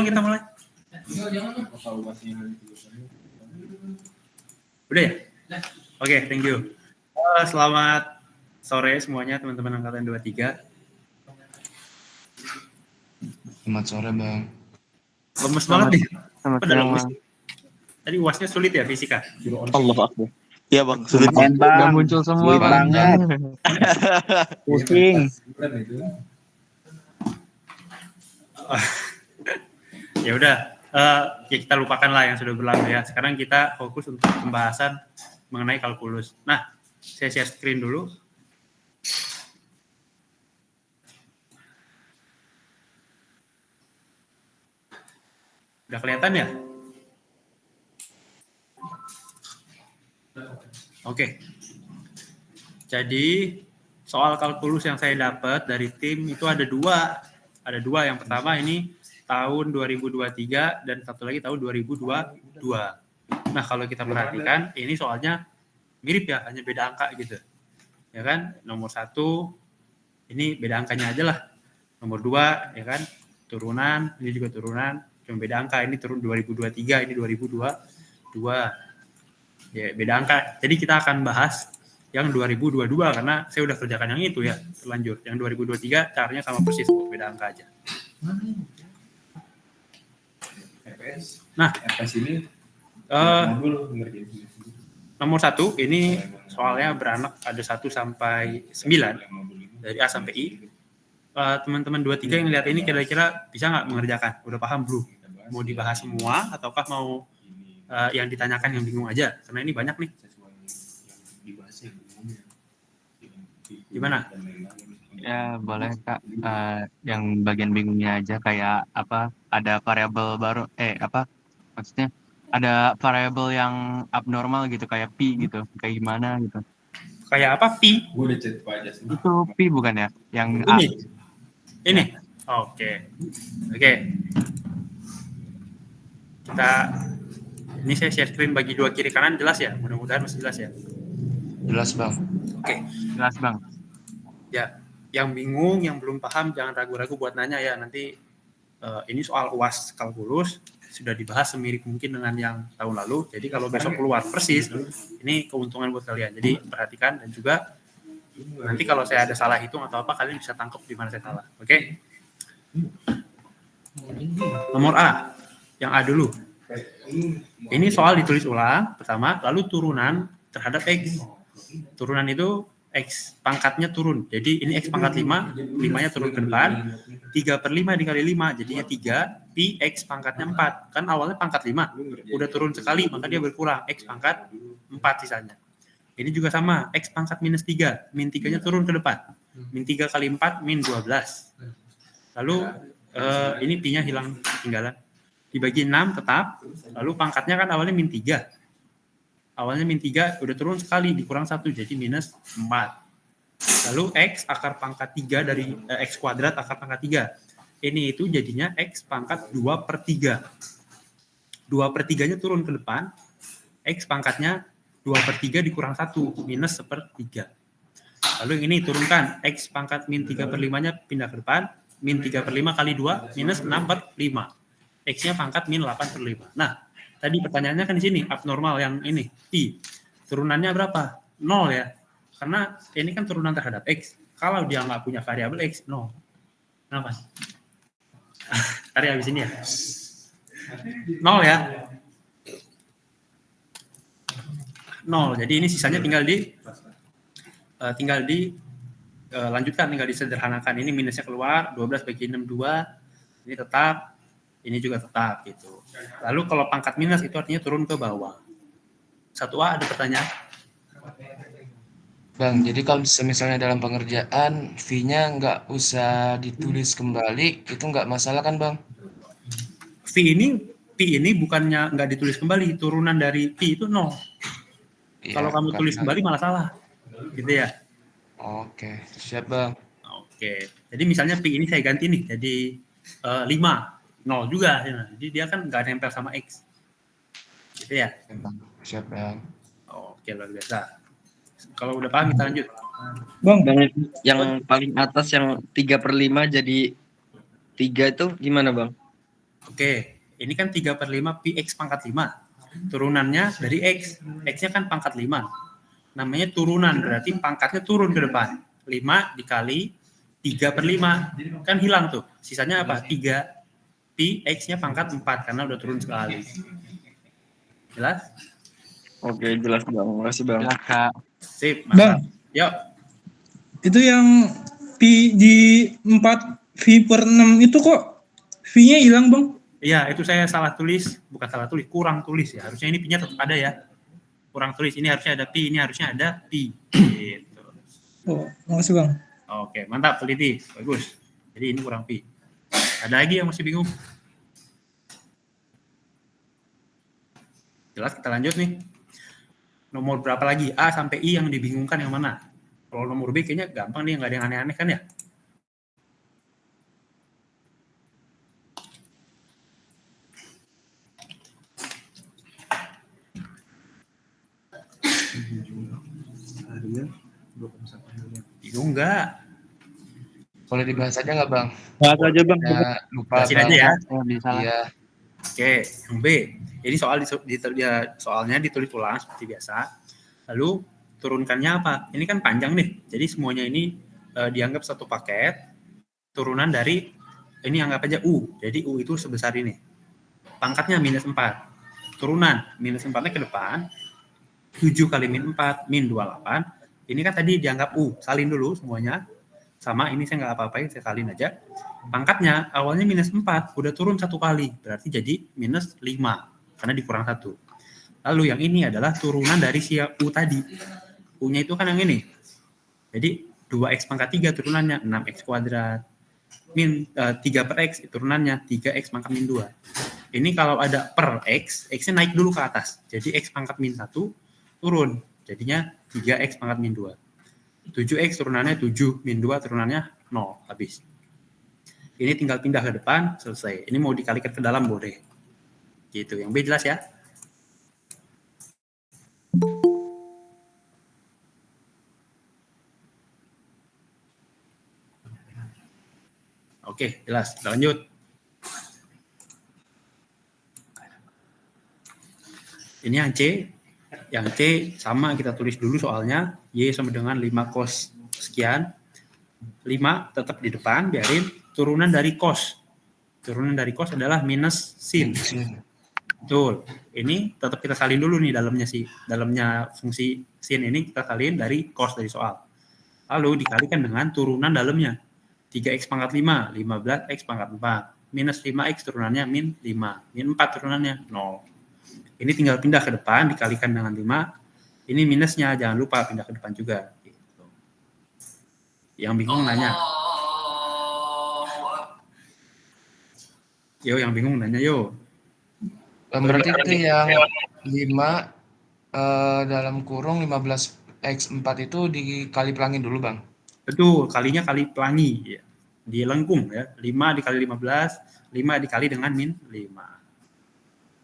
Bang kita mulai? Udah ya? Oke, thank you. Selamat sore semuanya teman-teman angkatan 23. Selamat sore, Bang. Lemes banget nih. Selamat Pada siang, lemes. Bang. Tadi UASnya sulit ya fisika? Allah Akbar. Iya bang, sulit Lumayan, bang. Udah muncul semua, Sulit Bang. banget. Pusing. Ya udah, ya kita lupakan lah yang sudah berlalu ya. Sekarang kita fokus untuk pembahasan mengenai kalkulus. Nah, saya share screen dulu. Udah kelihatan ya? Oke. Jadi soal kalkulus yang saya dapat dari tim itu ada dua. Ada dua. Yang pertama ini tahun 2023 dan satu lagi tahun 2022. Nah, kalau kita perhatikan ini soalnya mirip ya, hanya beda angka gitu. Ya kan? Nomor 1 ini beda angkanya aja lah. Nomor 2 ya kan? Turunan, ini juga turunan, cuma beda angka. Ini turun 2023, ini 2022. Ya, beda angka. Jadi kita akan bahas yang 2022 karena saya udah kerjakan yang itu ya, terlanjur. Yang 2023 caranya sama persis, beda angka aja. Nah, ini nomor 1 ini soalnya beranak ada 1 sampai 9 dari A sampai I. Teman-teman 23 yang lihat ini kira-kira bisa nggak mengerjakan? Udah paham belum? Mau dibahas semua ataukah mau yang ditanyakan yang bingung aja? Karena ini banyak nih. Gimana? Ya, boleh, Kak. Yang bagian bingungnya aja kayak apa? Ada variabel baru, maksudnya ada variabel yang abnormal gitu, kayak pi gitu. Kayak gimana gitu. Kayak apa? Pi? Itu pi bukan ya? Yang A. Ini? Oke. Ini saya share screen bagi 2 kiri kanan, jelas ya? Mudah-mudahan masih jelas ya? Jelas, Bang. Oke. Jelas, Bang. Ya, yang bingung, yang belum paham jangan ragu-ragu buat nanya ya. Nanti ini soal UAS kalkulus sudah dibahas semirip mungkin dengan yang tahun lalu. Jadi kalau besok keluar persis, ini keuntungan buat kalian. Jadi perhatikan dan juga nanti kalau saya ada salah hitung atau apa, kalian bisa tangkap di mana saya salah. Oke? Nomor A, yang A dulu. Ini soal ditulis ulang pertama, lalu turunan terhadap X. Turunan itu X pangkatnya turun. Jadi ini X pangkat 5, 5-nya turun ke depan. 3/5 dikali 5, jadinya 3. Pi X pangkatnya 4. Kan awalnya pangkat 5. Udah turun sekali, maka dia berkurang. X pangkat 4 sisanya. Ini juga sama. X pangkat minus 3. Min 3-nya turun ke depan. Min 3 kali 4, min 12. Lalu ini Pi-nya hilang ketinggalan. Dibagi 6 tetap. Lalu pangkatnya kan awalnya min 3. Awalnya min 3 udah turun sekali, dikurang 1 jadi minus 4. Lalu X akar pangkat 3 dari X kuadrat akar pangkat 3. Ini itu jadinya X pangkat 2/3. 2/3-nya turun ke depan. X pangkatnya 2/3 dikurang 1, minus 1/3. Lalu ini turunkan. X pangkat min 3/5-nya pindah ke depan. Min 3/5 kali 2, minus 6/5. X-nya pangkat min 8/5. Nah, tadi pertanyaannya kan di sini abnormal yang ini pi turunannya berapa? 0 ya, karena ini kan turunan terhadap X. Kalau dia nggak punya variabel X, 0. Kenapa? Tadi habis ini ya 0 ya, 0. Jadi ini sisanya tinggal lanjutkan, tinggal disederhanakan. Ini minusnya keluar, 12 bagi 6 2. Ini tetap, ini juga tetap gitu. Lalu kalau pangkat minus itu artinya turun ke bawah. 1A ada pertanyaan? Bang, jadi kalau misalnya dalam pengerjaan V-nya nggak usah ditulis kembali, itu nggak masalah kan, Bang? P ini bukannya nggak ditulis kembali, turunan dari P itu 0. Iya, Kalau kamu tulis kembali malah salah. Gitu ya? Oke, siap, Bang. Oke. Jadi misalnya P ini saya ganti nih, jadi 5. 0 juga. Jadi dia kan nggak nempel sama X. Gitu ya? Siap, Bang. Oke, luar biasa. Kalau udah paham kita lanjut. Bang, yang paling atas yang 3/5 jadi 3 itu gimana, Bang? Oke, ini kan 3/5 pi X pangkat 5. Turunannya dari X. X-nya kan pangkat 5. Namanya turunan, berarti pangkatnya turun ke depan. 5 dikali 3/5. Kan hilang tuh. Sisanya apa? 3 pi X-nya pangkat 4, karena udah turun sekali. Jelas? Oke, jelas Bang. Makasih Bang. Jelas Kak. Sip, Bang, mantap. Yuk. itu yang Pi di 4 V per 6 itu kok V-nya hilang Bang? Iya, itu saya salah tulis, bukan salah tulis, kurang tulis ya. Harusnya ini pi-nya tetap ada ya. Kurang tulis, ini harusnya ada pi, ini harusnya ada pi. Gitu. Oh, makasih Bang. Oke, mantap, teliti. Bagus. Jadi ini kurang pi. Ada lagi yang masih bingung? Jelas, kita lanjut nih. Nomor berapa lagi? A sampai I yang dibingungkan yang mana? Kalau nomor B kayaknya gampang nih, nggak ada yang aneh-aneh kan ya? Bingung nggak? Boleh dibahas aja nggak Bang? Bahas aja Bang. Ya, lupa Jelasin Bang. aja ya. Bisa lah. Iya. Oke, yang B. Ini soalnya ditulis ulang seperti biasa. Lalu turunkannya apa? Ini kan panjang nih. Jadi semuanya ini dianggap satu paket. Turunan dari ini anggap aja U. Jadi U itu sebesar ini. Pangkatnya minus 4. Turunan minus 4-nya ke depan. 7 kali min 4 min 28. Ini kan tadi dianggap U. Salin dulu semuanya. Sama ini saya nggak apa-apain, saya salin aja. Pangkatnya awalnya minus 4, udah turun 1 kali. Berarti jadi minus 5, karena dikurang 1. Lalu yang ini adalah turunan dari si U tadi. U-nya itu kan yang ini. Jadi 2x pangkat 3 turunannya 6x kuadrat. Min 3 per x turunannya 3x pangkat min 2. Ini kalau ada per x, x-nya naik dulu ke atas. Jadi x pangkat min 1 turun. Jadinya 3x pangkat min 2. 7x turunannya 7, min 2 turunannya 0, habis. Ini tinggal pindah ke depan, selesai. Ini mau dikalikan ke dalam boleh. Gitu, yang B jelas ya? Oke, jelas. Kita lanjut. Ini yang C. Yang C sama kita tulis dulu soalnya. Y sama dengan 5 cos sekian. 5 tetap di depan, biarin. Turunan dari cos. Turunan dari cos adalah minus sin. Betul. Ini tetap kita salin dulu nih dalamnya sih. Dalamnya fungsi sin ini kita salin dari cos dari soal. Lalu dikalikan dengan turunan dalamnya. 3x pangkat 5, 15x pangkat 4. Minus 5x turunannya min 5. Min 4 turunannya 0. Ini tinggal pindah ke depan, dikalikan dengan 5. Ini minusnya, jangan lupa pindah ke depan juga. Gitu. Yang bingung nanya. Yo, yang bingung nanya yo. Berarti itu yang 5 dalam kurung 15x4 itu dikali pelangin dulu Bang? Betul, kalinya kali pelangi. Ya. Dilengkung ya. 5 dikali 15, 5 dikali dengan min 5.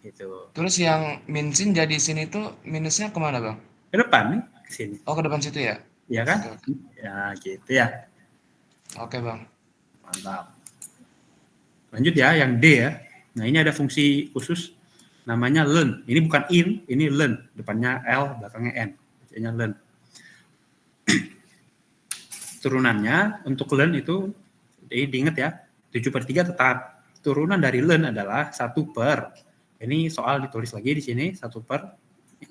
Gitu. Terus yang min sin jadi sin itu minusnya kemana Bang? Ke depan nih, ke sini. Oh ke depan situ ya? Iya kan? Oke. Ya, gitu ya. Oke Bang. Mantap. Lanjut ya, yang D ya. Nah, ini ada fungsi khusus namanya learn. Ini bukan in, ini learn. Depannya L, belakangnya N. Bacanya learn. Turunannya untuk learn itu, diingat ya, 7/3 tetap. Turunan dari learn adalah 1 per. Ini soal ditulis lagi di sini, 1 per.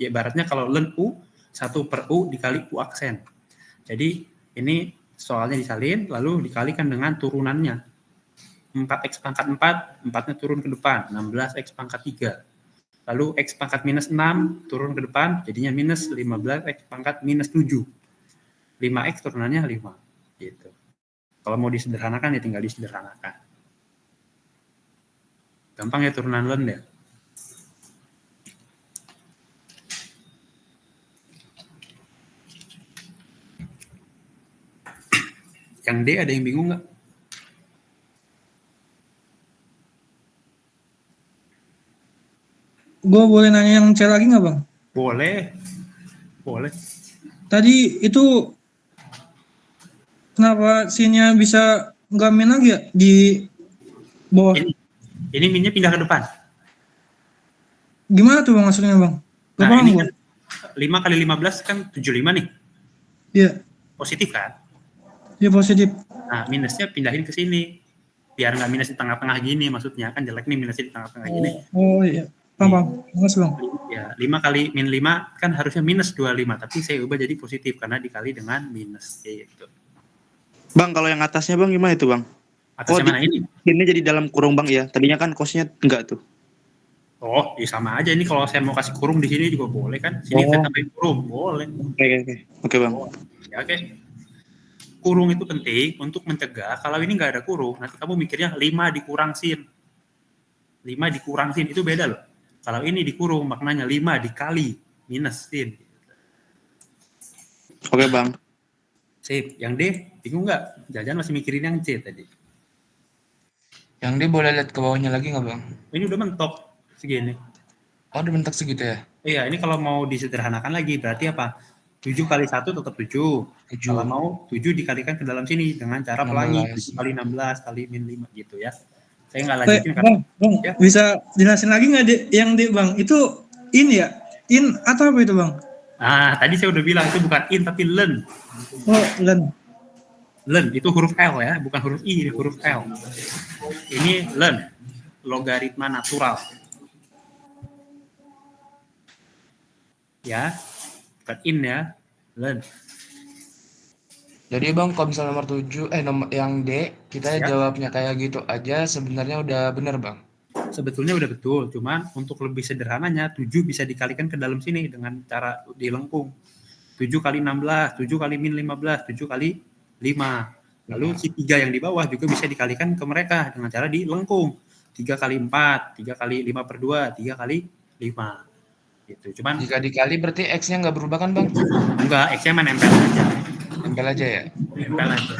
Ya, ibaratnya kalau learn U, 1 per U dikali U aksen. Jadi, ini soalnya disalin, lalu dikalikan dengan turunannya. 4x pangkat 4, 4-nya turun ke depan, 16x pangkat 3. Lalu x pangkat minus 6 turun ke depan, jadinya minus 15x pangkat minus 7. 5x turunannya 5. Gitu. Kalau mau disederhanakan ya tinggal disederhanakan. Gampang ya turunan learn ya. Yang D ada yang bingung nggak? Gue boleh nanya yang C lagi nggak Bang? Boleh. Boleh. Tadi itu kenapa sinnya bisa nggak min lagi ya di bawah? Ini minnya pindah ke depan. Gimana tuh bang maksudnya bang? Gak Nah, paham ini gua. kan 5 kali 15 kan 75 nih. Iya, Positif kan? iya positif. Nah, minusnya pindahin ke sini. Biar nggak minus di tengah-tengah gini maksudnya. Kan jelek nih minusnya di tengah-tengah gini. Oh iya, paham. Makasih bang. Ya, 5 kali min 5 kan harusnya minus 25. Tapi saya ubah jadi positif karena dikali dengan minus. Gitu. Bang, kalau yang atasnya bang gimana itu bang? Atasnya mana ini? Ini jadi dalam kurung bang ya. Tadinya kan kosnya enggak tuh. Oh, ya sama aja. Ini kalau saya mau kasih kurung di sini juga boleh kan? Sini Oh. saya tambahin kurung. Boleh. Oke bang. Ya, oke. Kurung itu penting untuk mencegah kalau ini nggak ada kurung, nanti kamu mikirnya 5 dikurang sin. 5 dikurang sin itu beda loh. Kalau ini dikurung maknanya 5 dikali minus sin. Oke bang. Sip. Yang D bingung nggak? Jajan masih mikirin yang C tadi. Yang D boleh lihat ke bawahnya lagi nggak bang? Ini udah mentok segini. Oh udah bentak segitu ya? Iya, ini kalau mau disederhanakan lagi berarti apa? 7 kali 1 tetap 7. 7. Kalau mau 7 dikalikan ke dalam sini dengan cara 16. pelangi 7 kali 16 kali min 5 gitu ya. Saya nggak Eh, lanjutin karena bang, Ya. bisa jelasin lagi nggak yang D bang? Itu in ya? In atau apa itu bang? tadi saya udah bilang itu bukan in tapi len. Oh, len. Len itu huruf L ya, bukan huruf I, ini huruf L. Ini len, logaritma natural. Ya, bukan in ya, len. Jadi bang kalau misalnya nomor 7, nomor yang D kita Ya. jawabnya kayak gitu aja sebenarnya udah bener bang. Sebetulnya udah betul, cuman untuk lebih sederhananya 7 bisa dikalikan ke dalam sini dengan cara dilengkung. 7 kali 16, 7 kali min 15, 7 kali 5. Lalu si 3 yang di bawah juga bisa dikalikan ke mereka dengan cara dilengkung. 3 kali 4, 3 kali 5 per 2, 3 kali 5. Gitu. Cuman Jika dikali berarti X-nya nggak berubah kan bang? enggak, X-nya menempel aja. Nempel aja ya? Nempel aja.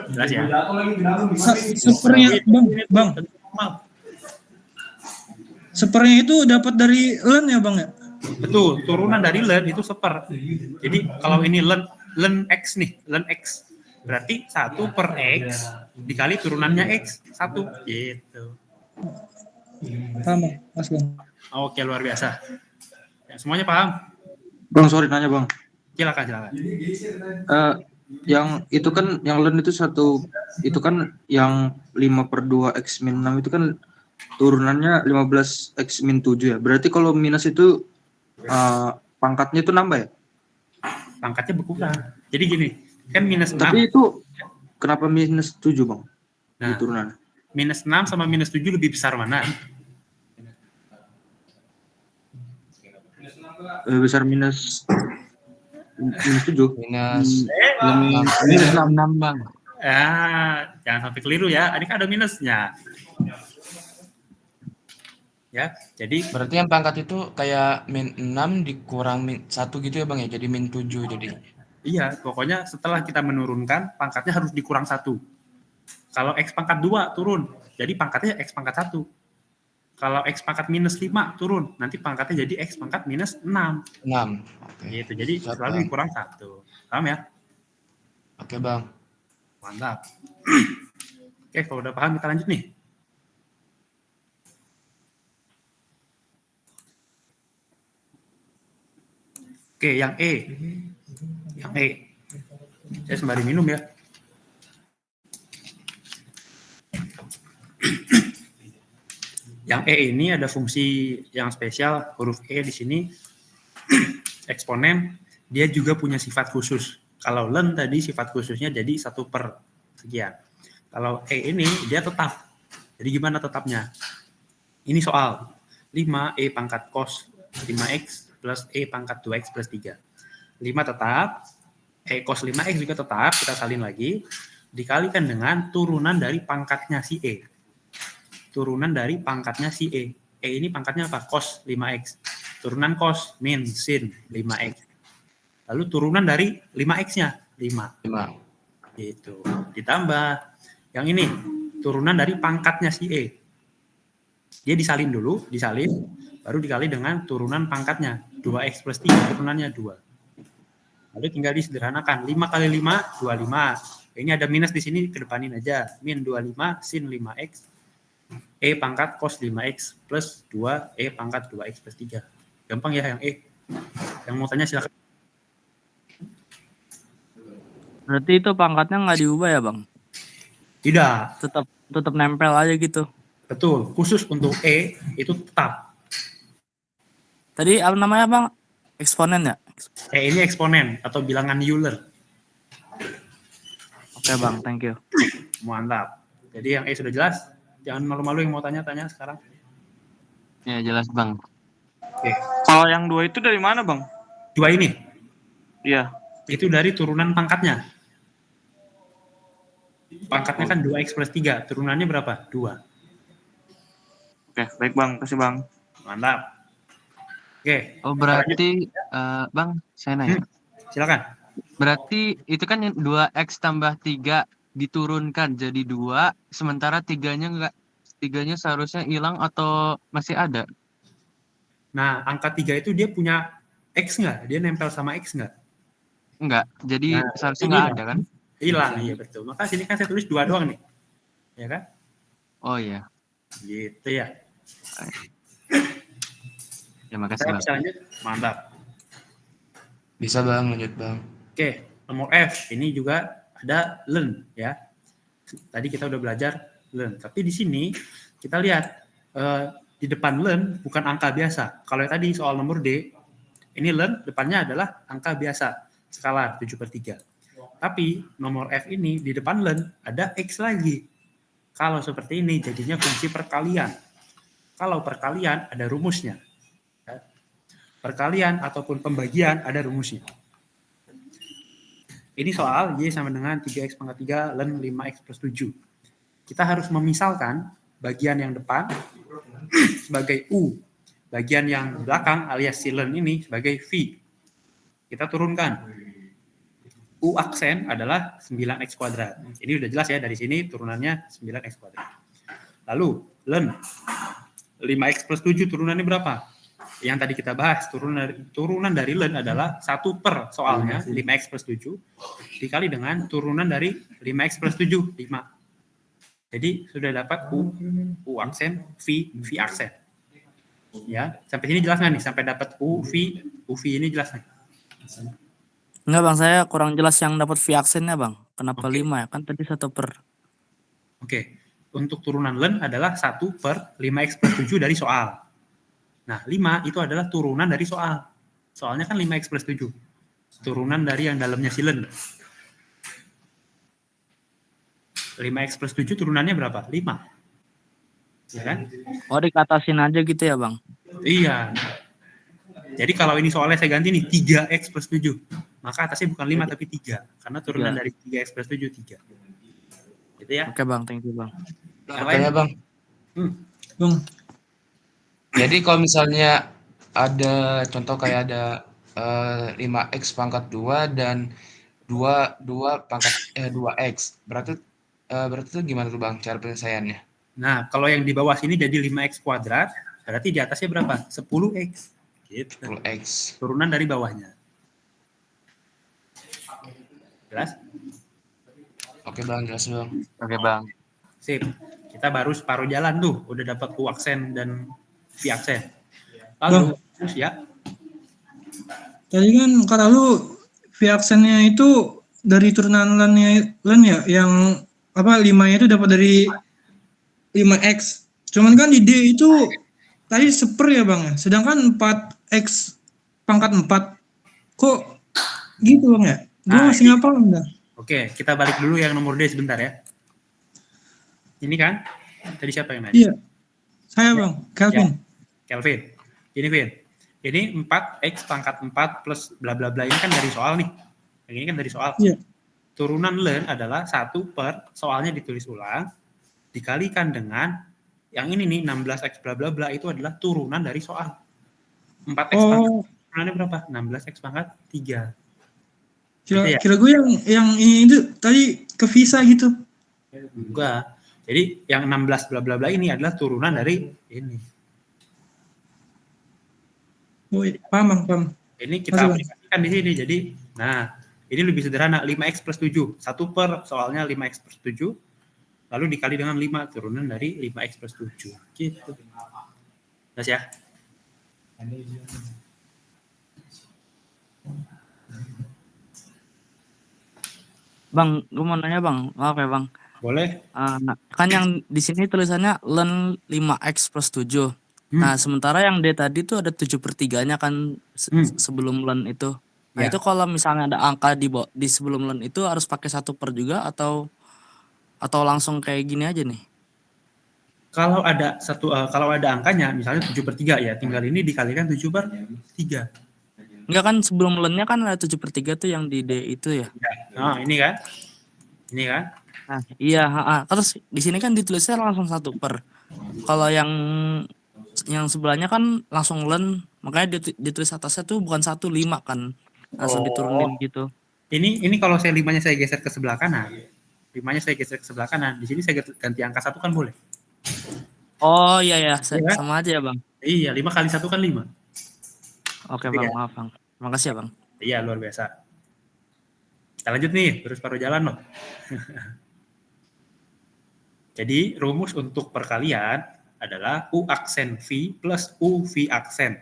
Jelas ya? Sepernya bang, sepernya itu dapat dari len ya bang ya? Betul, turunan dari len itu seper. Jadi kalau ini len X nih, len X. Berarti 1 per X dikali turunannya X, 1. Gitu. Paham bang, mas bang. Oke, luar biasa. Ya, semuanya paham? Bang, sorry nanya bang. Silakan. Yang itu kan, yang len itu itu kan yang 5/2 X min 6 itu kan turunannya 15 X min 7 ya. Berarti kalau minus itu pangkatnya itu nambah ya? Pangkatnya berkurang. Jadi gini, kan minus 6. Tapi itu kenapa minus 7 bang? Nah, Di turunan. minus 6 sama minus 7 lebih besar mana? Besar minus 7. Minus Minus 66 bang. Jangan sampai keliru ya. Ini kan ada minusnya. Ya, jadi berarti yang pangkat itu kayak min 6 dikurang min 1 gitu ya bang ya? Jadi min 7 jadi. iya, pokoknya setelah kita menurunkan, pangkatnya harus dikurang 1. Kalau X pangkat 2 turun, jadi pangkatnya X pangkat 1. Kalau X pangkat minus 5 turun, nanti pangkatnya jadi X pangkat minus 6. 6. Oke. Gitu, jadi Siap, selalu Bang. dikurang 1. Paham ya? Oke bang. Mantap. Oke, kalau udah paham kita lanjut nih. Oke, yang E. Yang E. Saya sembari minum ya. Yang E ini ada fungsi yang spesial, huruf E di sini eksponen, dia juga punya sifat khusus. Kalau len tadi sifat khususnya jadi 1 per sekian. Kalau E ini dia tetap. Jadi gimana tetapnya? Ini soal 5 E pangkat cos 5x plus E pangkat 2x plus 3. 5 tetap, E cos 5x juga tetap, kita salin lagi, dikalikan dengan turunan dari pangkatnya si E. Turunan dari pangkatnya si E. E ini pangkatnya apa? Cos 5x. Turunan cos min sin 5x. Lalu turunan dari 5x-nya 5. 5. Gitu. Ditambah yang ini turunan dari pangkatnya si E. Dia disalin dulu, baru dikali dengan turunan pangkatnya 2x plus 3, turunannya 2. Lalu tinggal disederhanakan, 5 kali 5, 25. Ini ada minus di sini, kedepanin aja. Min 25 sin 5x E pangkat cos 5x plus 2 E pangkat 2x plus 3. Gampang ya yang E. Yang mau tanya silakan. Berarti itu pangkatnya nggak diubah ya bang? Tidak, Tetap nempel aja gitu. betul. Khusus untuk E itu tetap. Tadi apa namanya bang? Eksponen ya? E ini eksponen atau bilangan Euler. Oke bang, thank you. Mantap. Jadi yang E sudah jelas. Jangan malu-malu yang mau tanya-tanya sekarang. Ya jelas bang. Oke. Kalau yang 2 itu dari mana, Bang? 2 ini, Iya. itu dari turunan pangkatnya. Pangkatnya kan 2x plus 3. Turunannya berapa? 2. Oke, baik, Bang. Kasih, Bang. Mantap. Oke, Oh berarti bang, saya nanya. silakan. Berarti itu kan yang 2x tambah 3 diturunkan jadi 2, sementara tiganya seharusnya hilang atau masih ada? Nah, angka 3 itu dia punya X nggak? Dia nempel sama X nggak? Enggak, jadi Nah, seharusnya itu nggak hilang. ada kan? Hilang, iya betul. Maka sini kan saya tulis 2 doang nih. Ya kan? Oh iya, Gitu ya. ya makasih Saya bang. bisa lanjut? Mantap. Bisa Bang, lanjut Bang. Oke, nomor F. Ini juga ada learn ya. Tadi kita udah belajar learn. Tapi di sini kita lihat di depan learn bukan angka biasa. Kalau yang tadi soal nomor D, ini learn depannya adalah angka biasa, skalar 7/3. Tapi nomor F ini di depan learn ada X lagi. Kalau seperti ini jadinya fungsi perkalian. Kalau perkalian ada rumusnya. Perkalian ataupun pembagian ada rumusnya. Ini soal Y sama dengan 3x pangkat 3 ln 5x plus 7. Kita harus memisalkan bagian yang depan sebagai U. Bagian yang belakang alias si ln ini sebagai V. Kita turunkan. U aksen adalah 9x kuadrat. Ini udah jelas ya, dari sini turunannya 9x kuadrat. Lalu ln 5x plus 7 turunannya berapa? Yang tadi kita bahas, turunan dari ln adalah 1 per soalnya, 5x plus 7, dikali dengan turunan dari 5x plus 7, 5. Jadi sudah dapat U aksen, V aksen. Ya, sampai sini jelas nggak nih? Sampai dapat U, V ini jelas nggak? Enggak bang, saya kurang jelas yang dapat V aksennya bang. Kenapa Oke. 5 ya? Kan tadi 1 per. Oke, untuk turunan ln adalah 1 per 5x plus 7 dari soal. Nah, 5 itu adalah turunan dari soal. Soalnya kan 5x plus 7. Turunan dari yang dalamnya si ln. 5x plus 7 turunannya berapa? 5. Ya kan? Oh dikatasin aja gitu ya bang? Iya. Jadi kalau ini soalnya saya ganti nih 3x plus 7. Maka atasnya bukan 5 tapi 3. Karena turunan dari 3x plus 7, 3. Gitu ya. Oke bang, thank you bang. Yang lain? Makanya Bang. Bang, Jadi kalau misalnya ada contoh kayak ada 5x pangkat 2 dan 2 pangkat 2x. Berarti itu gimana tuh Bang cara penyelesaiannya? Nah, kalau yang di bawah sini jadi 5x kuadrat, berarti di atasnya berapa? 10x. Gitu. 10x. Turunan dari bawahnya. Jelas? Oke Bang, jelas Bang. Oke bang. Sip. Kita baru separuh jalan tuh, udah dapat U aksen dan V aksen. Lalu, terus ya, tadi kan kata lu V aksennya itu dari turunan len ya, yang apa 5 itu dapat dari 5x. Cuman kan di D itu tadi 1 ya bang ya, sedangkan 4x pangkat 4. Kok gitu bang ya? Gue Nah, masih ngapal enggak? oke, kita balik dulu yang nomor D sebentar ya. Ini kan, tadi siapa yang nanya? Iya, saya bang, Kelvin. Kelvin. Ini Vin. Ini 4x pangkat 4 plus bla bla bla ini kan dari soal nih. Yang ini kan dari soal. Iya. Turunan ln adalah 1 per soalnya ditulis ulang dikalikan dengan yang ini nih 16x bla bla bla itu adalah turunan dari soal. 4x pangkat turunannya berapa? 16x pangkat 3. Kira gue yang ini itu tadi ke visa gitu. Enggak. Jadi yang 16 bla bla bla ini adalah turunan dari ini. Oh, paham bang, paham. Ini kita Masuk, Bang. aplikasikan di sini. Jadi, nah, Ini lebih sederhana, 5x plus 7. 1 per soalnya 5x plus 7, lalu dikali dengan 5, turunan dari 5x plus 7. Gitu. Jelas ya? Bang, gue mau nanya bang, maaf ya bang. Boleh? Kan yang di sini tulisannya len 5x plus 7. Nah, sementara yang D tadi tuh ada 7/3-nya kan sebelum len itu. Nah, Ya. itu kalau misalnya ada angka di sebelum len itu harus pakai 1 per juga atau langsung kayak gini aja nih? Kalau ada angkanya, misalnya 7/3 ya, tinggal ini dikalikan 7/3. Enggak kan sebelum lennya kan ada 7/3 tuh yang di D itu ya. Nah, ini kan? Ini kan? Nah, iya, terus di sini kan ditulisnya langsung 1 per. Kalau yang sebelahnya kan langsung len, makanya ditulis atasnya tuh bukan 1, 5 kan. Langsung diturunin gitu. Ini kalau saya 5-nya saya geser ke sebelah kanan. 5-nya saya geser ke sebelah kanan. Di sini saya ganti angka 1 kan boleh. Oh iya ya, Iya. sama aja ya bang. Iya, 5 kali 1 kan 5. Oke bang, maaf bang. Makasih ya bang. Iya, luar biasa. Kita lanjut nih, terus paruh jalan loh. Jadi rumus untuk perkalian adalah U aksen V plus U V aksen.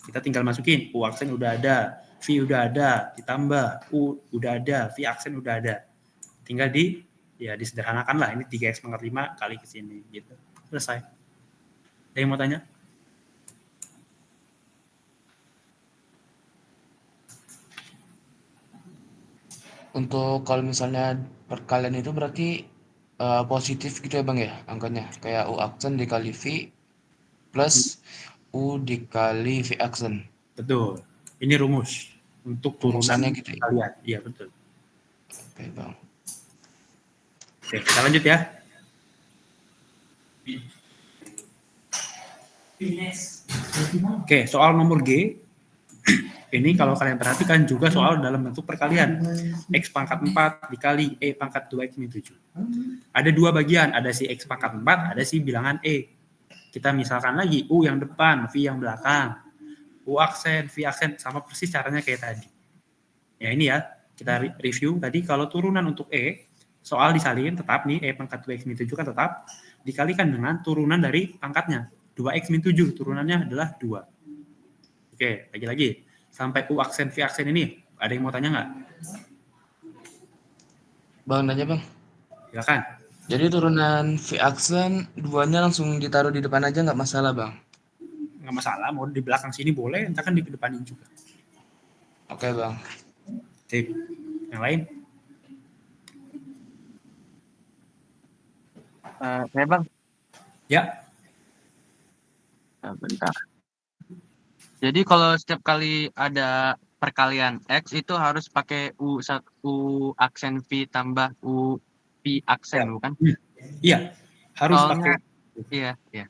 Kita tinggal masukin, U aksen udah ada, V udah ada, ditambah U udah ada, V aksen udah ada. Tinggal disederhanakan lah, ini 3x pangkat 5 kali ke sini gitu. Selesai. Ada yang mau tanya? Untuk kalau misalnya perkalian itu berarti positif gitu ya bang ya angkanya, kayak U aksen dikali V plus U dikali V aksen. Betul. Ini rumus untuk turunan Rumusannya gitu ya? perkalian. Iya, betul. Oke bang. Oke, kita lanjut ya. Oke, soal nomor G. Ini kalau kalian perhatikan juga soal dalam bentuk perkalian. X pangkat 4 dikali E pangkat 2X min 7. Ada dua bagian, ada si X pangkat 4, ada si bilangan E. Kita misalkan lagi, U yang depan, V yang belakang. U aksen, V aksen, sama persis caranya kayak tadi. Ya ini ya, kita review tadi kalau turunan untuk E, soal disalin tetap nih, E pangkat 2X min 7 kan tetap, dikalikan dengan turunan dari pangkatnya. 2X min 7, turunannya adalah 2. Oke, lagi-lagi. Sampai U aksen, V aksen ini, ada yang mau tanya nggak? Bang, nanya bang. Silakan. Jadi turunan V aksen, duanya langsung ditaruh di depan aja nggak masalah bang? Nggak masalah, mau di belakang sini boleh, entah kan di depanin juga. Oke bang. Sip. Yang lain? Saya bang, Ya. bentar. Jadi kalau setiap kali ada perkalian X itu harus pakai U aksen V tambah U V aksen, bukan? Iya, harus Soalnya, pakai. iya.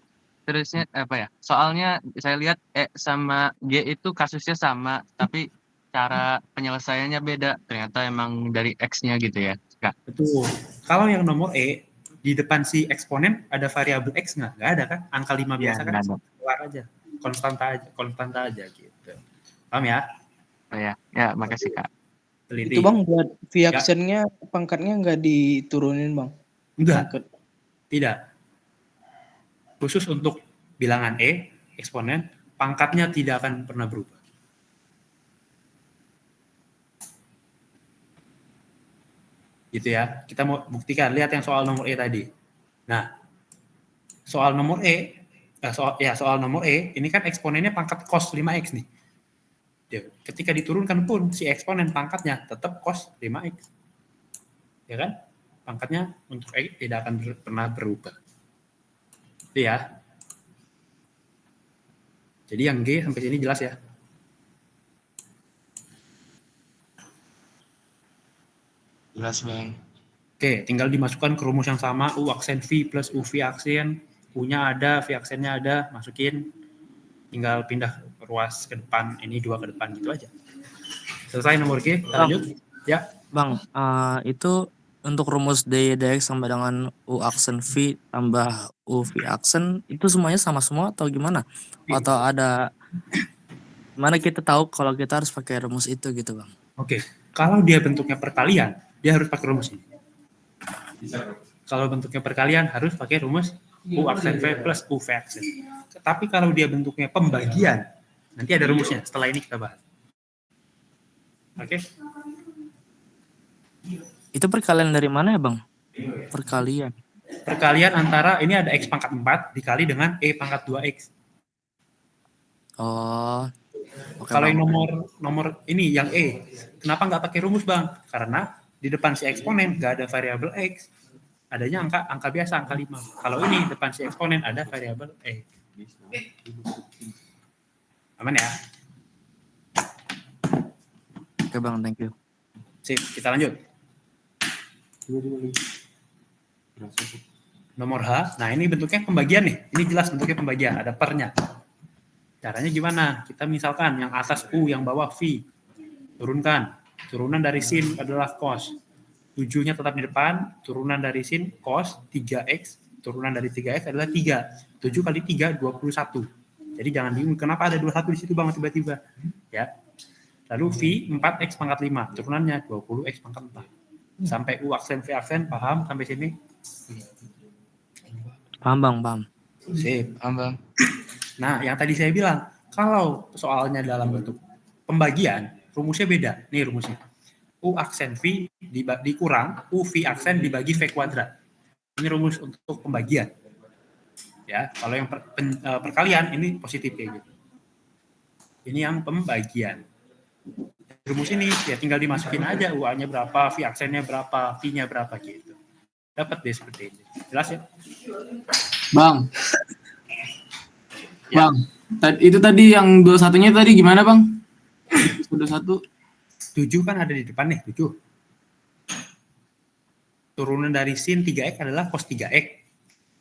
Terusnya apa ya? Soalnya saya lihat E sama G itu kasusnya sama, tapi cara penyelesaiannya beda. Ternyata emang dari X-nya gitu ya, Kak. Betul. Kalau yang nomor E, di depan si eksponen ada variabel X nggak? Nggak ada kan? Angka 5 biasa kan? nggak ada. Keluar aja. Konstanta aja gitu. Paham ya? Oh ya, makasih Kak. Teliti. Itu bang buat V aksennya pangkatnya nggak diturunin bang? Enggak. Tidak. Khusus untuk bilangan E, eksponen, pangkatnya tidak akan pernah berubah. Gitu ya. Kita mau buktikan. Lihat yang soal nomor E tadi. Nah, soal nomor E, soal nomor E, ini kan eksponennya pangkat cos 5X nih. Ketika diturunkan pun si eksponen pangkatnya tetap cos 5X. Ya kan? Pangkatnya untuk X tidak akan pernah berubah. Itu ya. Jadi yang G sampai sini jelas ya. Jelas bang. Oke, tinggal dimasukkan ke rumus yang sama, U aksen V plus U V aksen. U-nya ada, V aksennya ada, masukin. Tinggal pindah ruas ke depan, ini 2 ke depan gitu aja. Selesai nomor G, kita lanjut. Ya. Bang, itu untuk rumus dx sama dengan U aksen V tambah U V aksen, itu semuanya sama semua atau gimana? Atau ada, mana kita tahu kalau kita harus pakai rumus itu gitu bang? Oke, Kalau dia bentuknya perkalian, dia harus pakai rumus ini. Kalau bentuknya perkalian harus pakai rumus U aksen V plus UV aksen. Tapi kalau dia bentuknya pembagian, nanti ada rumusnya. Setelah ini kita bahas. Oke? Itu perkalian dari mana ya Bang? Perkalian. Perkalian antara ini ada X pangkat 4 dikali dengan E pangkat 2X. Oh. Oke, Kalau Bang. yang nomor ini yang E, kenapa nggak pakai rumus Bang? Karena di depan si eksponen nggak ada variabel X. Adanya angka biasa, angka 5. Kalau ini depan si eksponen ada variabel E. Aman ya? Oke Bang, thank you. Sip, kita lanjut. Nomor H, nah ini bentuknya pembagian nih. Ini jelas bentuknya pembagian, ada pernya. Caranya gimana? Kita misalkan yang atas U, yang bawah V. Turunkan. Turunan dari sin adalah cos. 7-nya tetap di depan. Turunan dari sin cos 3X. Turunan dari 3X adalah 3. 7 kali 3, 21. Jadi jangan bingung, kenapa ada 21 di situ Bang tiba-tiba. Ya. Lalu V, 4X pangkat 5. Turunannya 20X pangkat 4. Sampai U aksen V aksen, paham sampai sini? Paham Bang, paham. Sip. Bang. Nah, yang tadi saya bilang, kalau soalnya dalam bentuk pembagian, rumusnya beda. Nih rumusnya. U aksen V dikurang U V aksen dibagi V kuadrat. Ini rumus untuk pembagian. Ya, kalau yang perkalian ini positif kayak gitu. Ini yang pembagian. Rumus ini ya tinggal dimasukin aja U-nya berapa, V aksennya berapa, V-nya berapa gitu. Dapat deh seperti ini. Jelas ya? Bang. Ya. Bang, itu tadi yang 21-nya tadi gimana, Bang? 21. 7 kan ada di depan nih, 7. Turunan dari sin 3x adalah cos 3x.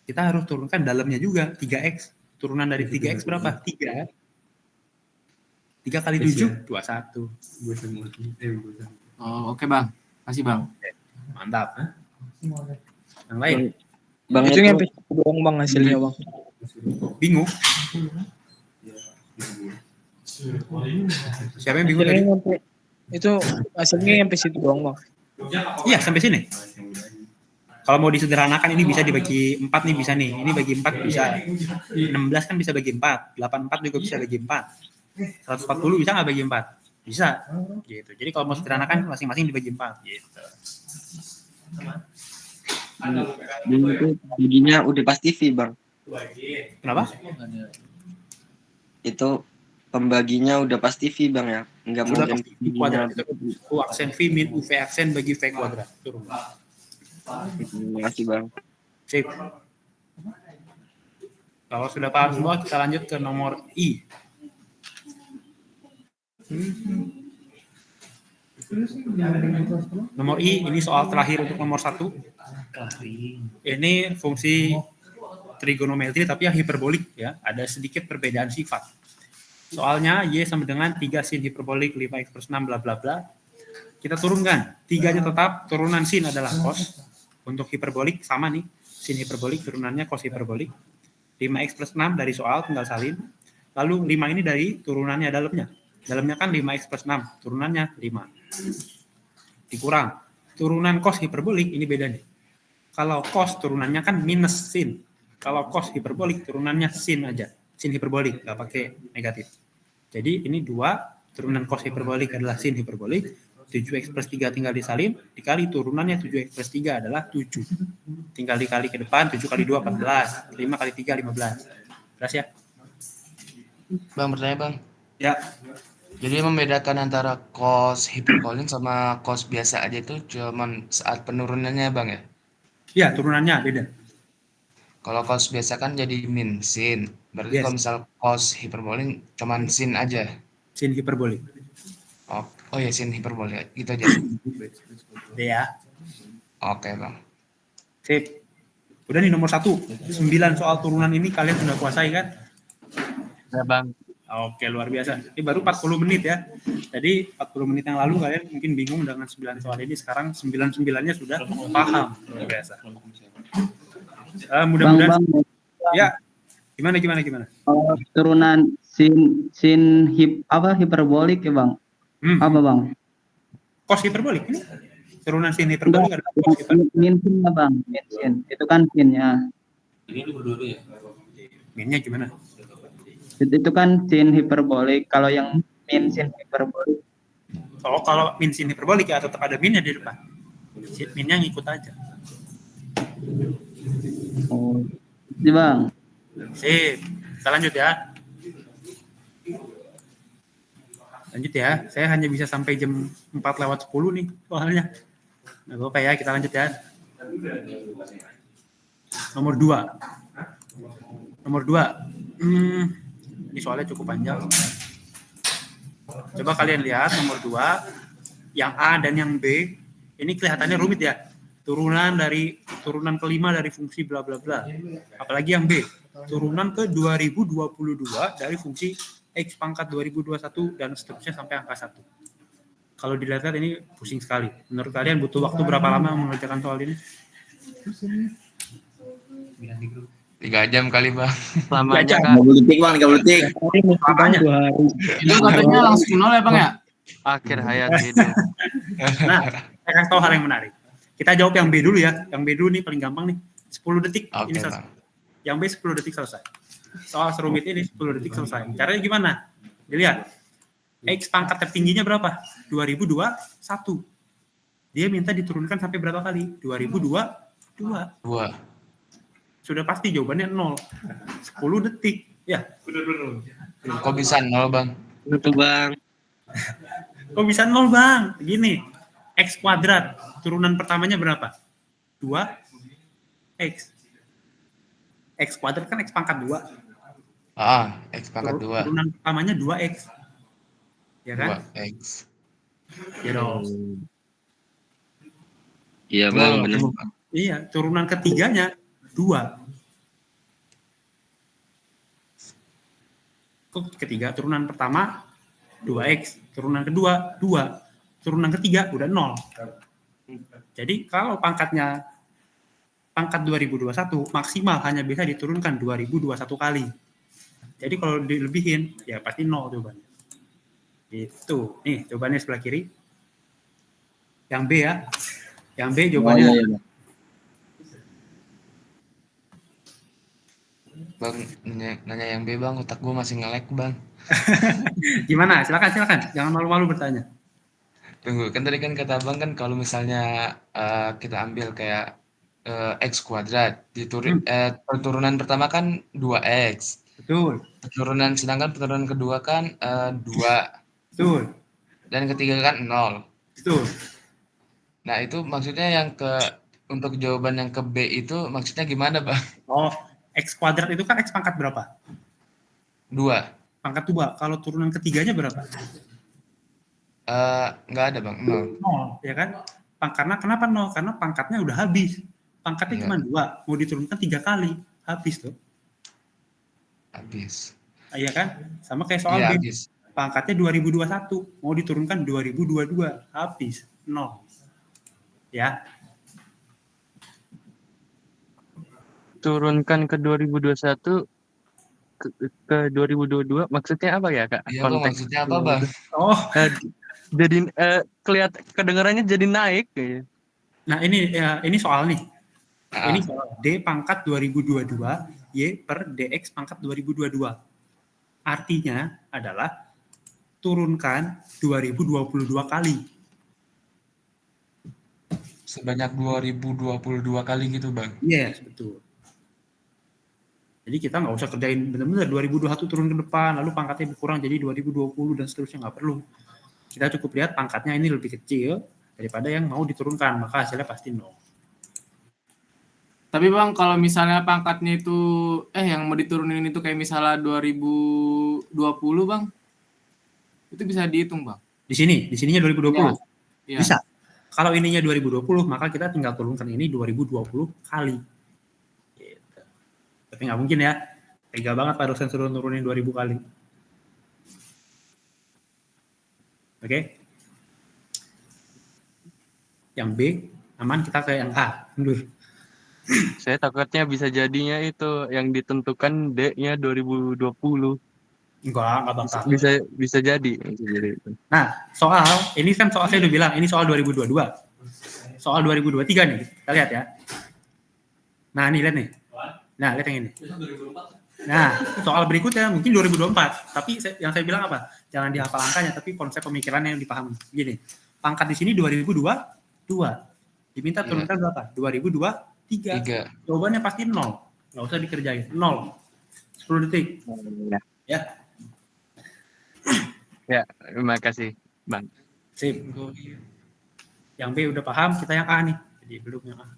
Kita harus turunkan dalamnya juga, 3x. Turunan dari 3x berapa? 3. 3 kali 7, 21. Oh, oke, Bang. Kasih, Bang. Mantap. Yang lain? Bang itu nyampe doang Bang hasilnya Bang. Bingung? Siapa yang bingung tadi? Itu hasilnya sampai situ doang Bang. Iya, sampai sini. Kalau mau disederhanakan ini bisa dibagi 4 nih, bisa nih. Ini bagi 4 bisa. 16 kan bisa bagi 4. 84 juga bisa bagi 4. 140 bisa nggak bagi 4? Bisa. Gitu. Jadi kalau mau sederhanakan masing-masing dibagi 4. Gitu. Itu baginya udah pasti V Bang. Kenapa? Itu pembaginya udah pasti V Bang ya. Enggak Sudah mungkin pasti V kuadrat. U aksen V min UV aksen bagi V kuadrat. Turun. Terima kasih Bang. Sip. Kalau sudah paham semua, kita lanjut ke nomor I. Nomor I, ini soal terakhir untuk nomor 1. Ini fungsi trigonometri tapi yang hiperbolik ya. Ada sedikit perbedaan sifat. Soalnya Y sama dengan 3 sin hiperbolik 5x plus 6 bla bla bla. Kita turunkan. 3-nya tetap, turunan sin adalah cos. Untuk hiperbolik sama nih. Sin hiperbolik turunannya cos hiperbolik. 5x plus 6 dari soal tinggal salin. Lalu 5 ini dari turunannya dalamnya. Dalamnya kan 5x plus 6, turunannya 5. Dikurang. Turunan cos hiperbolik ini beda nih. Kalau cos turunannya kan minus sin. Kalau cos hiperbolik turunannya sin aja. Sin hiperbolik, nggak pakai negatif. Jadi ini 2, turunan cos hiperbolik adalah sin hiperbolik. 7x plus 3 tinggal disalin, dikali turunannya 7x plus 3 adalah 7. Tinggal dikali ke depan, 7 kali 2, 14. 5 kali 3, 15. Jelas ya? Bang, bertanya Bang. Ya. Jadi membedakan antara cos hiperbolik sama cos biasa aja itu cuman saat penurunannya Bang ya? Iya, turunannya beda. Kalau cos biasa kan jadi min sin. Berarti Yes. kalau misal cos hiperbolik cuman sin aja. Sin hiperbolik. Oh ya, sin hiperbolik gitu aja. Ya. Oke Bang. Sip. Udah nih nomor 1. 9 soal turunan ini kalian sudah kuasai kan? Ya Bang. Oke, luar biasa. Ini baru 40 menit ya. Jadi 40 menit yang lalu kalian mungkin bingung dengan 9 soal ini. Sekarang 9-9-nya sudah paham. Luar biasa. Mudah-mudahan. Ya. Gimana? Turunan sin hiperbolik ya Bang. Apa Bang? cos hiperbolik ini. Turunan sin hiperbolik ada cos hiperbolik. Min bang, min sin. Itu kan sinnya. Minnya gimana? Itu kan sin hiperbolik. Kalau yang min sin hiperbolik. Kalau min sin hiperbolik ya tetap ada minnya di depan. Minnya ngikut aja. Oh, ini bang. Sip. Kita lanjut ya. Lanjut ya. Saya hanya bisa sampai jam 4:10 nih soalnya. Nah, apa ya, kita lanjut ya. Nomor 2. Ini soalnya cukup panjang. Coba kalian lihat nomor 2. Yang A dan yang B. Ini kelihatannya rumit ya. Turunan kelima dari fungsi bla bla bla. Apalagi yang B. Turunan ke 2022 dari fungsi X pangkat 2021 dan seterusnya sampai angka 1. Kalau dilihat ini pusing sekali. Menurut kalian butuh waktu berapa lama mengerjakan soal ini? 3 jam kali bang. Selamanya, Kak. 30 detik bang, 30 detik. Apanya? Itu katanya langsung 0 ya bang ya? Akhir hayat hidup. Nah, saya kasih tahu hal yang menarik. Kita jawab yang B dulu ya. Yang B dulu nih paling gampang nih. 10 detik Oke ini selesai. bang. Yang B 10 detik selesai. Soal serumit ini 10 detik selesai. Caranya gimana? Dilihat. X pangkat tertingginya berapa? 2021. Dia minta diturunkan sampai berapa kali? 2022. 2. Sudah pasti jawabannya 0. 10 detik. Ya. Kok bisa 0 bang? Betul bang. Kok bisa 0 bang? Gini. X kuadrat. Turunan pertamanya berapa? 2X. X kuadrat kan X pangkat 2. X pangkat 2. Turunan pertamanya 2X. Ya kan? 2X. Ya dong. Iya bang, benar. Iya, turunan ketiganya 2. Ketiga, turunan pertama 2X, turunan kedua 2, turunan ketiga udah 0. Jadi kalau pangkat 2021 maksimal hanya bisa diturunkan 2021 kali. Jadi kalau dilebihin ya pasti 0 jawabannya. Itu. Nih, jawabannya sebelah kiri. Yang B ya. Yang B jawabannya Bang, nanya yang B bang, otak gue masih nge-lag bang. Gimana? Silakan. Jangan malu-malu bertanya. Tunggu, kan tadi kan kata bang kan kalau misalnya kita ambil kayak X kuadrat, turunan pertama kan 2X. Betul. Sedangkan turunan kedua kan 2. Betul. Dan ketiga kan 0. Betul. Nah itu maksudnya untuk jawaban yang ke B itu maksudnya gimana bang? Oh, X kuadrat itu kan X pangkat berapa? 2. Pangkat 2. Kalau turunan ketiganya berapa? Nggak ada bang, 0. 0, ya kan? Karena kenapa 0? Karena pangkatnya udah habis. Pangkatnya cuma 2. Mau diturunkan 3 kali. Habis tuh. Habis. Iya kan? Sama kayak soal B. Habis. Pangkatnya 2021. Mau diturunkan 2022. Habis. 0. Ya. Turunkan ke 2021 ke 2022 maksudnya apa ya Kak? Iya bang, maksudnya apa bang? Oh, jadi kedengarannya jadi naik kayaknya. Nah ini soal nih. Ini soal D pangkat 2022 Y per DX pangkat 2022. Artinya adalah turunkan 2022 kali. Sebanyak 2022 kali gitu bang? Yes, betul. Jadi kita nggak usah kerjain benar-benar 2021 turun ke depan, lalu pangkatnya berkurang jadi 2020 dan seterusnya, nggak perlu. Kita cukup lihat pangkatnya ini lebih kecil daripada yang mau diturunkan, maka hasilnya pasti 0. Tapi bang, kalau misalnya pangkatnya itu, yang mau diturunin itu kayak misalnya 2020 bang, itu bisa dihitung bang? Di sininya 2020? Ya. Bisa. Kalau ininya 2020, maka kita tinggal turunkan ini 2020 kali. Gitu. Tapi nggak mungkin ya. Tega banget Pak dosen suruh turunin 2000 kali. Oke. Yang B, aman, kita ke yang A. Mundur. Saya takutnya bisa jadinya itu yang ditentukan D-nya 2020. Enggak bakal. Bisa jadi. Nah, soal ini kan soal saya udah bilang ini soal 2022. Soal 2023 nih, kita lihat ya. Nah, nih lihat nih. Nah, lihat yang ini. Nah, soal berikutnya mungkin 2024, tapi yang saya bilang apa? Jangan dihafal angkanya, tapi konsep pemikirannya yang dipahami. Gini, pangkat di sini 2022, diminta turunkan berapa? 2023. Jawabannya pasti 0. Nggak usah dikerjain. 0. 10 detik. Ya. Ya, terima kasih, Bang. Sip. Yang B udah paham, kita yang A nih. Jadi belum yang A.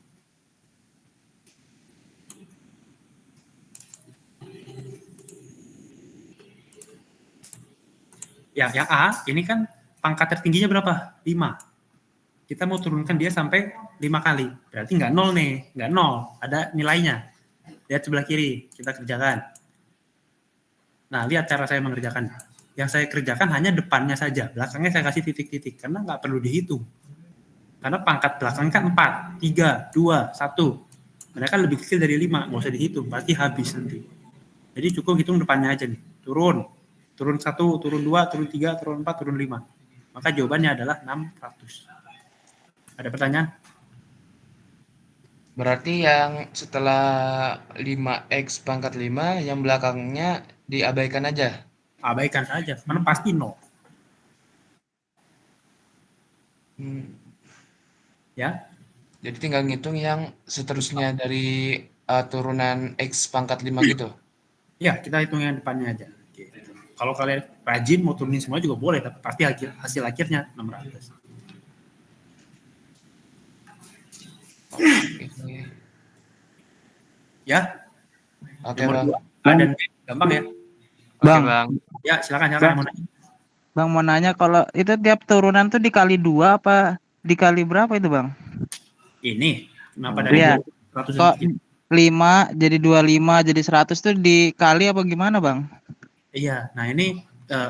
Ya, yang A ini kan pangkat tertingginya berapa? 5. Kita mau turunkan dia sampai 5 kali. Berarti nggak 0 nih, nggak 0. Ada nilainya. Lihat sebelah kiri, kita kerjakan. Nah, lihat cara saya mengerjakan. Yang saya kerjakan hanya depannya saja. Belakangnya saya kasih titik-titik, karena nggak perlu dihitung. Karena pangkat belakang kan 4, 3, 2, 1. Mereka lebih kecil dari 5, nggak usah dihitung. Pasti habis nanti. Jadi cukup hitung depannya aja nih. Turun 1, turun 2, turun 3, turun 4, turun 5. Maka jawabannya adalah 600. Ada pertanyaan? Berarti yang setelah 5x pangkat 5, yang belakangnya diabaikan aja? Abaikan saja, karena pasti 0. Ya. Jadi tinggal ngitung yang seterusnya dari turunan x pangkat 5 gitu? Ya, kita hitung yang depannya aja. Kalau kalian rajin mau turunin semua juga boleh, tapi pasti hasil akhirnya 600. Ya. Oke, Bang. Dan gampang ya. Bang. Bang. Ya, silakan. Bang mau nanya, kalau itu tiap turunan tuh dikali 2 apa dikali berapa itu, Bang? Ini kenapa dari 100 kok 5 jadi 25 jadi 100 tuh dikali apa gimana, Bang? Iya, nah ini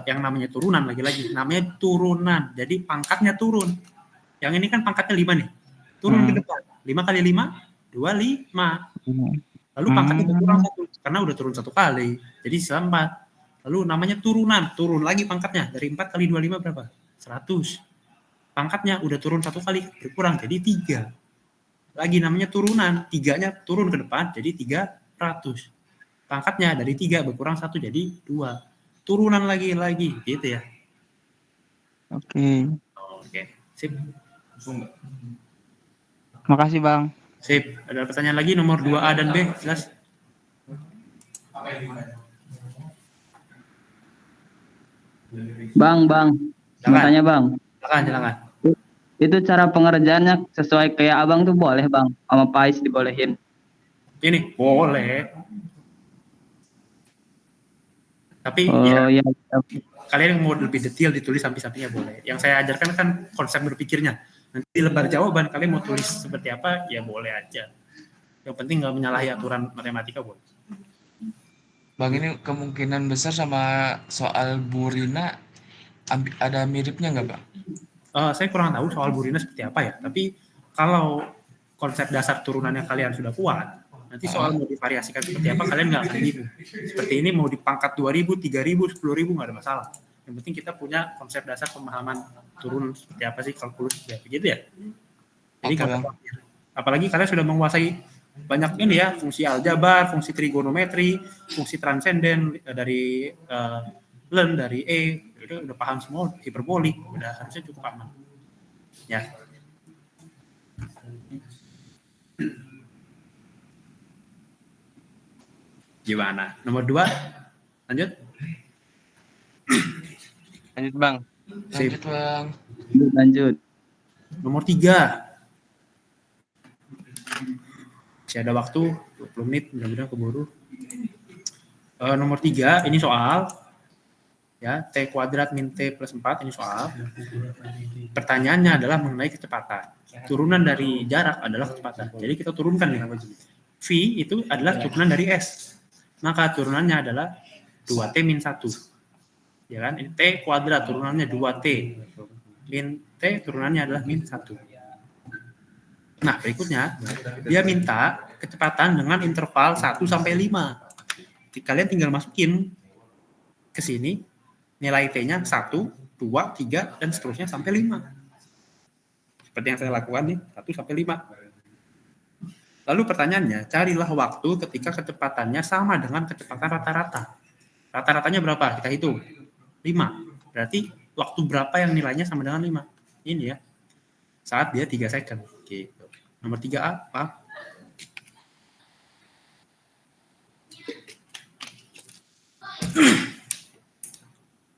yang namanya turunan lagi-lagi, namanya turunan. Jadi pangkatnya turun. Yang ini kan pangkatnya 5 nih. Turun ke depan. 5 kali 5, 25. Lalu pangkatnya berkurang 1 karena udah turun 1 kali. Jadi sisa 4. Lalu namanya turunan, turun lagi pangkatnya. Dari 4 kali 25 berapa? 100. Pangkatnya udah turun 1 kali, berkurang jadi 3. Lagi namanya turunan, 3-nya turun ke depan jadi 300. Pangkatnya dari 3 berkurang 1 jadi 2. Turunan lagi gitu ya. Oke. Sip. Makasih, Bang. Sip. Ada pertanyaan lagi nomor 2A dan B, jelas? Bang. Mau tanya, Bang. Silakan. Itu cara pengerjaannya sesuai kayak Abang tuh boleh, Bang? Sama Pais dibolehin? Ini boleh. Tapi ya. Kalian mau lebih detail ditulis samping-sampingnya boleh. Yang saya ajarkan kan konsep berpikirnya. Nanti di lembar jawaban kalian mau tulis seperti apa, ya boleh aja. Yang penting nggak menyalahi aturan matematika boleh. Bang, ini kemungkinan besar sama soal Bu Rina ada miripnya nggak, Bang? Saya kurang tahu soal Bu Rina seperti apa ya. Tapi kalau konsep dasar turunannya kalian sudah kuat, nanti soal mau divariasikan seperti apa kalian nggak akan gitu. Seperti ini mau dipangkat 2.000, 3.000, 10.000 nggak ada masalah. Yang penting kita punya konsep dasar pemahaman turun seperti apa sih, kalkulus seperti apa gitu ya. Jadi apalagi kalian sudah menguasai banyak ini ya, fungsi aljabar, fungsi trigonometri, fungsi transenden dari ln, dari udah paham semua, hiperbolik, udah harusnya cukup aman. Ya. Gimana? Nomor 2, lanjut. Lanjut, Bang. Lanjut, Bang. Lanjut. Nomor 3. Masih ada waktu 20 menit, mudah-mudahan keburu. Nomor 3, ini soal ya, T kuadrat min T plus 4, ini soal. Pertanyaannya adalah mengenai kecepatan. Turunan dari jarak adalah kecepatan. Jadi kita turunkan nih. V itu adalah turunan dari S. Maka turunannya adalah 2T min 1. Ya kan? Ini T kuadrat turunannya 2T. Min T turunannya adalah min 1. Nah, berikutnya dia minta kecepatan dengan interval 1 sampai 5. Kalian tinggal masukin ke sini, nilai T-nya 1, 2, 3, dan seterusnya sampai 5. Seperti yang saya lakukan nih, 1 sampai 5. Lalu pertanyaannya, carilah waktu ketika kecepatannya sama dengan kecepatan rata-rata. Rata-ratanya berapa? Kita hitung. 5. Berarti waktu berapa yang nilainya sama dengan 5? Ini ya. Saat dia 3 second. Gitu. Nomor 3A, apa?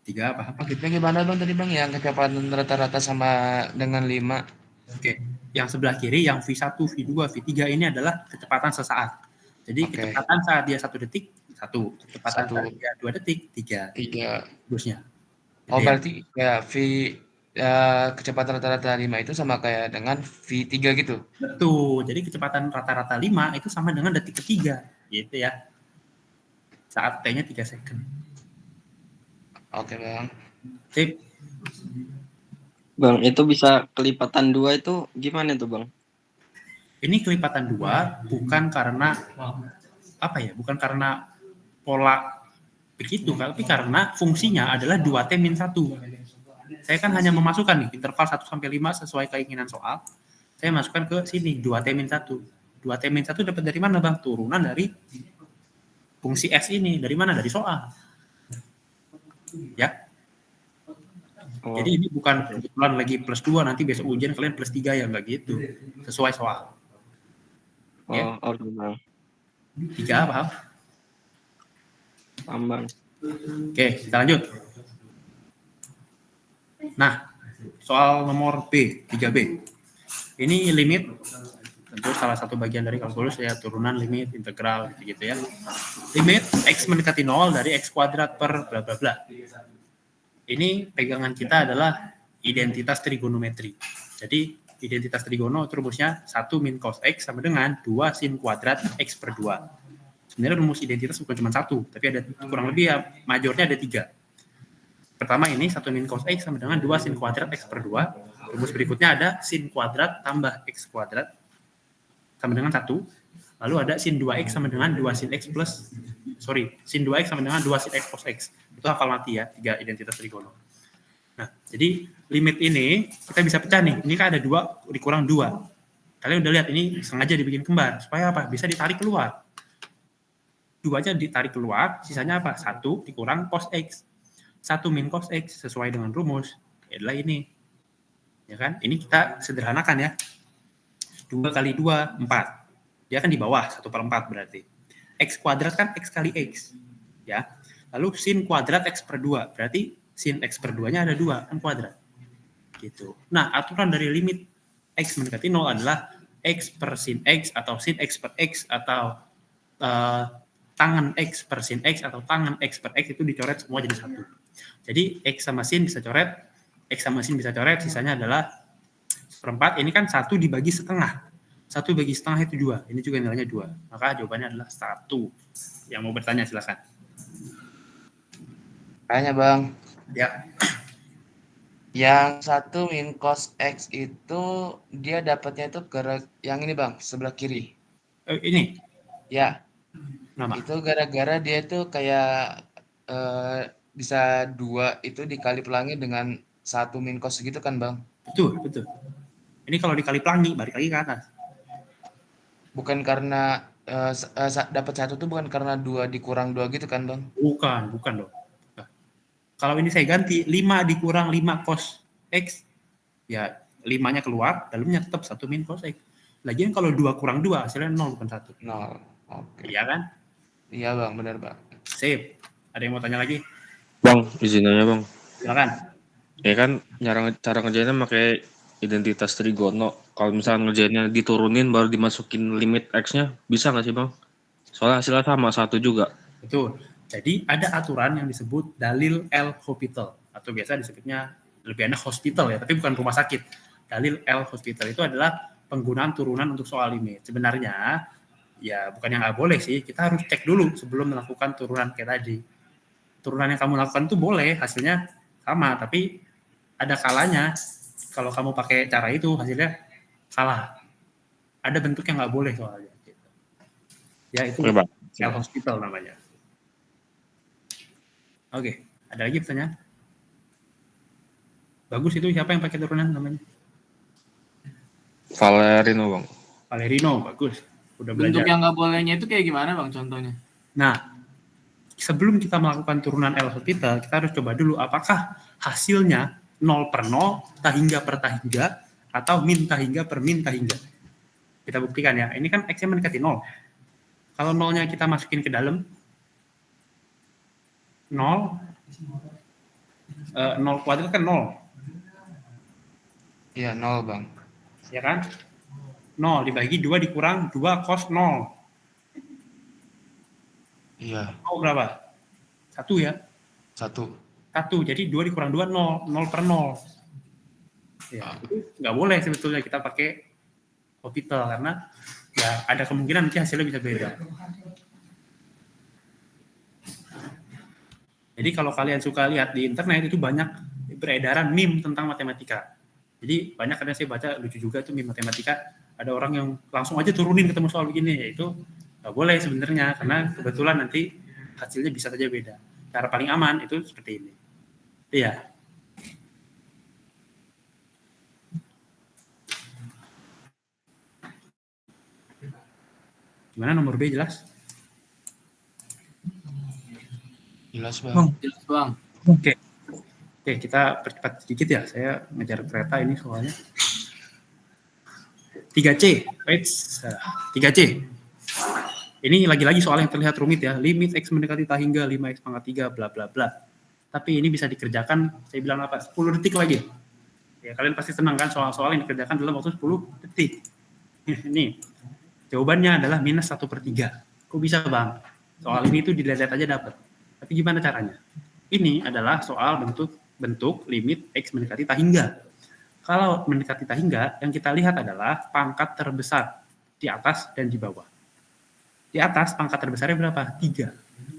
Tiga apa? Maksudnya gimana bang tadi bang? Yang kecepatan rata-rata sama dengan 5. Oke. Yang sebelah kiri, yang V1, V2, V3 ini adalah kecepatan sesaat. Jadi kecepatan saat dia 1 detik, 1. Kecepatan saat dia 2 detik, 3. 3. Terusnya. Oh berarti ya kecepatan rata-rata 5 itu sama kayak dengan V3 gitu? Betul. Jadi kecepatan rata-rata 5 itu sama dengan detik ketiga. Gitu ya. Saat T-nya 3 second. Oke bang. Sip. Bang, itu bisa kelipatan 2 itu gimana tuh bang? Ini kelipatan 2 bukan karena apa ya? Bukan karena pola begitu, tapi karena fungsinya adalah 2T-1. Saya kan hanya memasukkan nih interval 1 sampai 5 sesuai keinginan soal. Saya masukkan ke sini 2T-1. 2T-1 dapat dari mana bang? Turunan dari fungsi S ini. Dari mana? Dari soal. Ya. Jadi ini bukan kebetulan lagi plus 2, nanti besok ujian kalian plus 3 ya, enggak gitu. Sesuai soal. Ya. Oke bang. 3 paham? Paham bang. Oke, kita lanjut. Nah, soal nomor B, 3B. Ini limit, tentu salah satu bagian dari kalkulus ya, turunan limit, integral, gitu ya. Limit X mendekati 0 dari X kuadrat per bla bla bla. Ini pegangan kita adalah identitas trigonometri. Jadi identitas trigono itu rumusnya 1 min cos X sama dengan 2 sin kuadrat X per 2. Sebenarnya rumus identitas bukan cuma 1, tapi ada kurang lebih ya, majornya ada 3. Pertama ini 1 min cos X sama dengan 2 sin kuadrat X per 2. Rumus berikutnya ada sin kuadrat tambah X kuadrat sama dengan 1. Lalu ada sin 2X sama dengan 2 sin X plus, sin 2X sama dengan 2 sin X cos X. Itu hafal mati ya, 3 identitas trigono. Nah, jadi limit ini kita bisa pecah nih. Ini kan ada 2 dikurang 2. Kalian udah lihat ini sengaja dibikin kembar. Supaya apa? Bisa ditarik keluar. 2-nya ditarik keluar, sisanya apa? 1 dikurang cos X. 1 min cos X sesuai dengan rumus adalah ini. Ya kan? Ini kita sederhanakan ya. 2 kali 2, 4. Dia kan di bawah, 1/4 berarti. X kuadrat kan X kali X. Ya. Lalu sin kuadrat X per 2. Berarti sin X per 2-nya ada 2, kan kuadrat. Gitu. Nah, aturan dari limit X mendekati 0 adalah X per sin X atau sin X per X atau tangan X per sin X atau tangan X per X itu dicoret semua jadi 1. Jadi X sama sin bisa coret, X sama sin bisa coret, sisanya adalah 1/4. Ini kan 1 dibagi setengah. 1 bagi setengah itu 2. Ini juga nilainya 2. Maka jawabannya adalah 1. Yang mau bertanya silakan. Tanya bang. Ya. Yang 1 min cos X itu dia dapatnya itu yang ini bang, sebelah kiri. Ini? Ya. Nama? Itu gara-gara dia itu kayak bisa 2 itu dikali pelangi dengan 1 min cos gitu kan bang? Betul, betul. Ini kalau dikali pelangi, balik lagi ke atas. Bukan karena dapat 1 tuh bukan karena 2 dikurang 2 gitu kan bang? Bukan dong. Nah, kalau ini saya ganti 5 dikurang 5 cos X, ya 5-nya keluar, dalamnya tetap 1 min cos X. Lagian kalau 2 kurang 2 hasilnya 0 bukan 1. 0. Oke. Iya kan? Iya bang, benar bang. Sip. Ada yang mau tanya lagi? Bang, izin aja bang. Silakan. Ya kan cara ngerjainnya pakai identitas trigono. Kalau misalnya ngerjainnya diturunin baru dimasukin limit X-nya, bisa nggak sih bang? Soalnya hasilnya sama 1 juga. Betul. Jadi ada aturan yang disebut dalil L'Hopital atau biasa disebutnya lebih enak hospital ya, tapi bukan rumah sakit. Dalil L'Hopital itu adalah penggunaan turunan untuk soal limit. Sebenarnya ya bukan yang nggak boleh sih, kita harus cek dulu sebelum melakukan turunan kayak tadi. Turunan yang kamu lakukan itu boleh, hasilnya sama, tapi ada kalanya kalau kamu pakai cara itu hasilnya salah. Ada bentuk yang nggak boleh soalnya. Gitu. Ya itu L'Hopital namanya. Oke, ada lagi pertanyaan? Bagus itu siapa yang pakai turunan namanya? Valerino bang. Valerino, bagus. Udah Bentuk belajar. yang nggak bolehnya itu kayak gimana bang contohnya? Nah, sebelum kita melakukan turunan L-hospital, kita harus coba dulu apakah hasilnya 0 per 0, tahingga per tahingga, atau min tahingga per min tahingga. Kita buktikan ya. Ini kan X-nya mendekati 0. Kalau 0-nya kita masukin ke dalam, 0 kuadrat kan 0. Iya, 0 bang. Ya kan? 0 dibagi 2 dikurang 2 cos 0. Iya. Berapa? 1 ya? 1. Jadi 2 dikurang 2, 0. 0 per 0. Ya, itu nggak boleh sebetulnya kita pakai hospital karena ya ada kemungkinan nanti hasilnya bisa beda. Jadi kalau kalian suka lihat di internet itu banyak beredaran meme tentang matematika. Jadi banyak kadang saya baca lucu juga tuh meme matematika. Ada orang yang langsung aja turunin ketemu soal begini, yaitu nggak boleh sebenarnya karena kebetulan nanti hasilnya bisa saja beda. Cara paling aman itu seperti ini. Iya. Gimana nomor B jelas? Jelas bang. Jelas bang. Oke, kita percepat sedikit ya. Saya ngejar kereta ini soalnya. 3C, wait, 3C. Ini lagi-lagi soal yang terlihat rumit ya. Limit X mendekati tahingga 5X pangkat 3, bla bla bla. Tapi ini bisa dikerjakan, saya bilang apa, 10 detik lagi. Ya, kalian pasti senang kan soal-soal yang dikerjakan dalam waktu 10 detik. Ini, jawabannya adalah minus 1/3. Kok bisa bang? Soal ini tuh dilihat aja dapat. Tapi gimana caranya? Ini adalah soal bentuk limit X mendekati tahingga. Kalau mendekati tahingga, yang kita lihat adalah pangkat terbesar di atas dan di bawah. Di atas pangkat terbesarnya berapa? 3.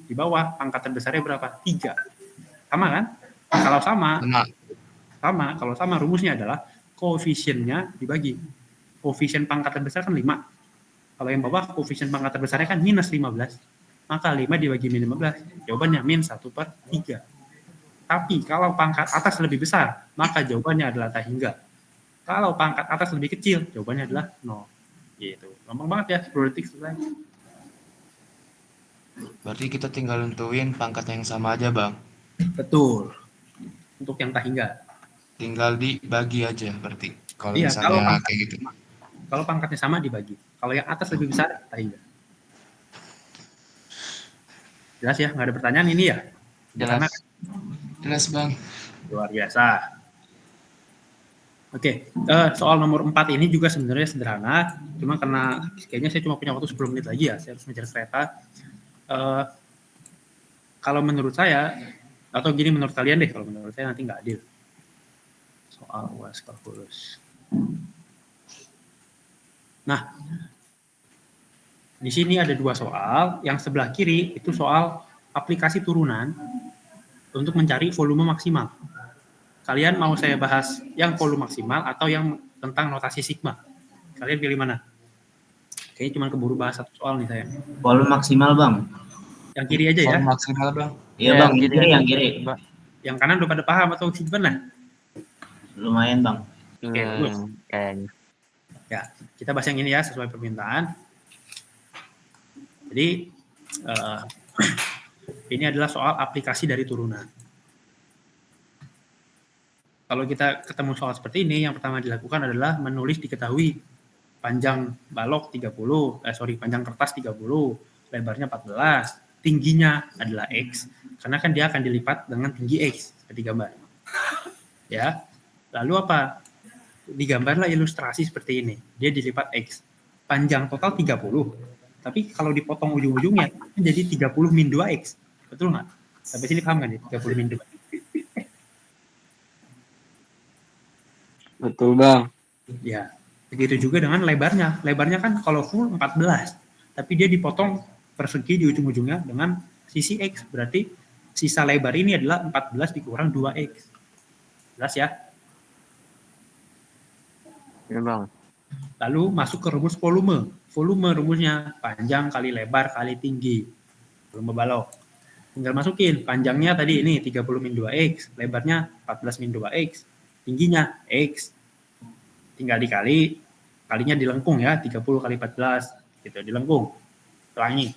Di bawah pangkat terbesarnya berapa? 3. Sama kan? Kalau sama, kalau sama rumusnya adalah koefisiennya dibagi. Koefisien pangkat terbesar kan 5. Kalau yang bawah koefisien pangkat terbesarnya kan minus 15. Maka 5 dibagi min 15. Jawabannya min 1/3. Tapi kalau pangkat atas lebih besar, maka jawabannya adalah tahingga. Kalau pangkat atas lebih kecil, jawabannya adalah 0. Gitu. Gampang banget ya, 10 detik selesai. Berarti kita tinggal nentuin pangkat yang sama aja bang. Betul. Untuk yang tahingga. Tinggal dibagi aja berarti. Kalau Iya, misalnya kayak gitu. Kalau pangkatnya sama dibagi. Kalau yang atas lebih besar, tahingga. Jelas ya, nggak ada pertanyaan ini ya? Jelas. Jelas bang. Luar biasa. Oke, soal nomor 4 ini juga sebenarnya sederhana, cuma karena kayaknya saya cuma punya waktu 10 menit lagi ya, saya harus ngejar kereta. Kalau menurut saya, atau gini menurut kalian deh, kalau menurut saya nanti nggak adil. Soal UAS kalkulus. Nah, di sini ada 2 soal, yang sebelah kiri itu soal aplikasi turunan untuk mencari volume maksimal. Kalian mau saya bahas yang volume maksimal atau yang tentang notasi sigma? Kalian pilih mana? Kayaknya cuma keburu bahas satu soal nih saya. Volume maksimal bang. Yang kiri aja ya? Volume maksimal bang. Iya bang, yang kiri. Yang kanan udah pada paham atau gimana? Lumayan bang. Oke, bagus. Ya, kita bahas yang ini ya sesuai permintaan. Jadi ini adalah soal aplikasi dari turunan. Kalau kita ketemu soal seperti ini, yang pertama dilakukan adalah menulis diketahui panjang balok 30, panjang kertas 30, lebarnya 14, tingginya adalah X, karena kan dia akan dilipat dengan tinggi X seperti gambar. Ya, lalu apa? Digambarlah ilustrasi seperti ini. Dia dilipat X. Panjang total 30. Tapi kalau dipotong ujung-ujungnya jadi 30 min 2X. Betul nggak? Sampai sini paham kan ya? 30 min 2. Betul bang. Ya, begitu juga dengan lebarnya. Lebarnya kan kalau full 14. Tapi dia dipotong persegi di ujung-ujungnya dengan sisi X. Berarti sisa lebar ini adalah 14 dikurang 2X. Jelas ya? Ya bang. Lalu masuk ke rumus volume. Volume rumusnya panjang kali lebar kali tinggi. Volume balok. Tinggal masukin panjangnya tadi ini 30 min 2x, lebarnya 14 min 2x, tingginya x. Tinggal dikali, kalinya dilengkung ya, 30 kali 14 gitu, dilengkung. Pelangi.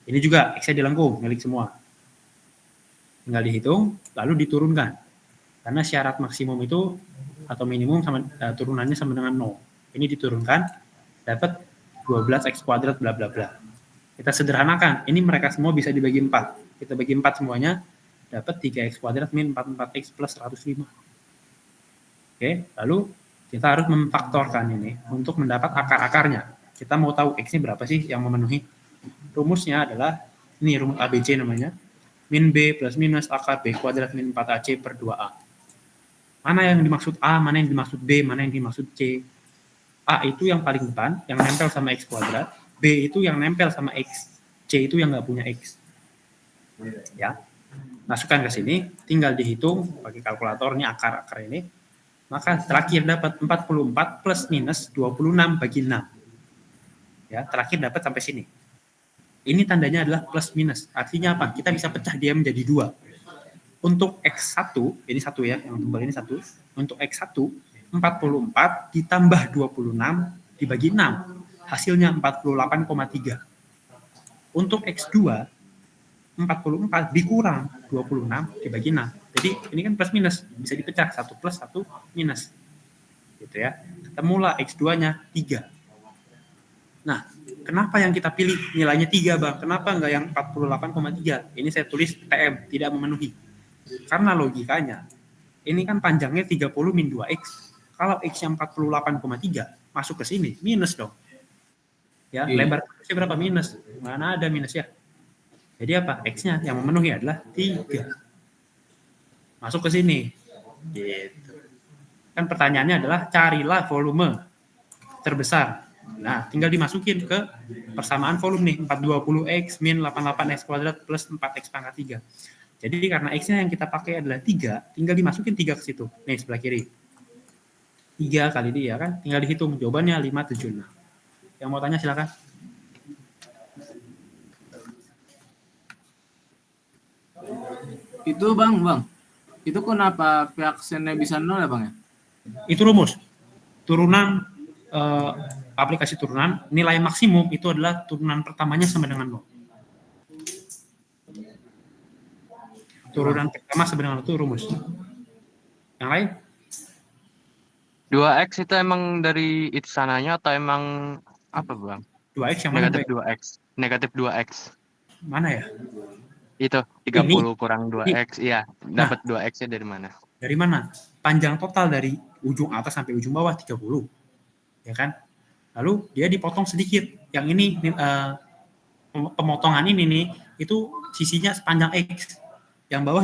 Ini juga x-nya dilengkung, milik semua. Tinggal dihitung, lalu diturunkan. Karena syarat maksimum itu atau minimum sama turunannya sama dengan 0. Ini diturunkan, dapat 12x kuadrat bla bla bla. Kita sederhanakan, ini mereka semua bisa dibagi 4. Kita bagi 4 semuanya, dapat 3x kuadrat min 44x plus 105. Oke, lalu kita harus memfaktorkan ini untuk mendapat akar-akarnya. Kita mau tahu x-nya berapa sih yang memenuhi. Rumusnya adalah, ini rumus ABC namanya, min B plus minus akar B kuadrat min 4AC per 2A. Mana yang dimaksud A, mana yang dimaksud B, mana yang dimaksud C. A itu yang paling depan, yang nempel sama X kuadrat. B itu yang nempel sama X. C itu yang nggak punya X. Ya, masukkan ke sini, tinggal dihitung pakai kalkulator, ini akar-akar ini. Maka terakhir dapat 44 plus minus 26 bagi 6. Ya, terakhir dapat sampai sini. Ini tandanya adalah plus minus. Artinya apa? Kita bisa pecah dia menjadi 2. Untuk X1, ini 1 ya, yang tebal ini 1. Untuk X1, 44 ditambah 26 dibagi 6. Hasilnya 48,3. Untuk X2, 44 dikurang 26 dibagi 6. Jadi ini kan plus minus, bisa dipecah 1 plus 1 minus. Gitu ya. Ketemulah X2-nya 3. Nah, kenapa yang kita pilih nilainya 3, Bang? Kenapa enggak yang 48,3? Ini saya tulis TM, tidak memenuhi. Karena logikanya, ini kan panjangnya 30 min 2X. Kalau X-nya 48,3, masuk ke sini, minus dong. Ya, lebar X-nya berapa? Minus. Mana ada minus ya? Jadi apa? X-nya yang memenuhi adalah 3. Masuk ke sini. Gitu. Kan pertanyaannya adalah carilah volume terbesar. Nah, tinggal dimasukin ke persamaan volume nih. 420X min 88X kuadrat plus 4X pangkat 3. Jadi karena X-nya yang kita pakai adalah 3, tinggal dimasukin 3 ke situ. Nih, sebelah kiri. 3 kali dia kan, tinggal dihitung. Jawabannya 576. Yang mau tanya silakan. Itu bang, itu kenapa reactionnya bisa 0 ya bang ya? Itu rumus. Turunan aplikasi turunan, nilai maksimum itu adalah turunan pertamanya sama dengan 0. Turunan pertama sama dengan itu rumus. Yang lain? 2x itu emang dari itu sananya atau emang apa bang? 2x yang mana? Negatif 2x. Negatif 2x. Mana ya? Itu 30 kurang 2x, iya. Dapat 2x-nya dari mana? Dari mana? Panjang total dari ujung atas sampai ujung bawah 30. Ya kan? Lalu dia dipotong sedikit. Yang ini pemotongan ini nih, itu sisinya sepanjang X. Yang bawah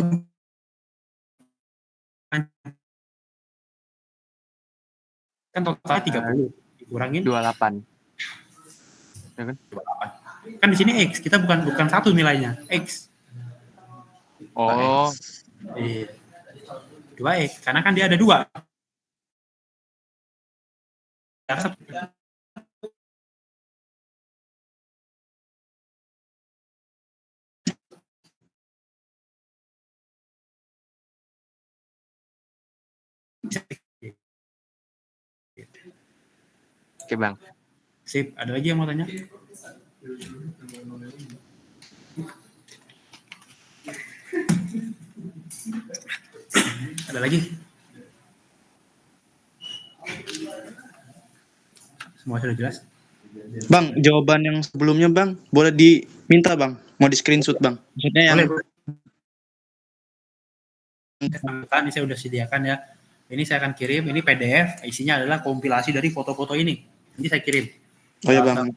kan totalnya 30. Dikurangin 28. Ya kan? 28. Kan di sini X, kita bukan satu nilainya, X. Oh. 2X, karena kan dia ada 2. Oke bang. Sip, ada lagi yang mau tanya? Ada lagi? Semua sudah jelas? Bang, jawaban yang sebelumnya bang, boleh diminta bang, mau di screenshot bang. Maksudnya yang ini saya sudah sediakan ya. Ini saya akan kirim, ini PDF, isinya adalah kompilasi dari foto-foto ini. Ini saya kirim. Oh ya bang.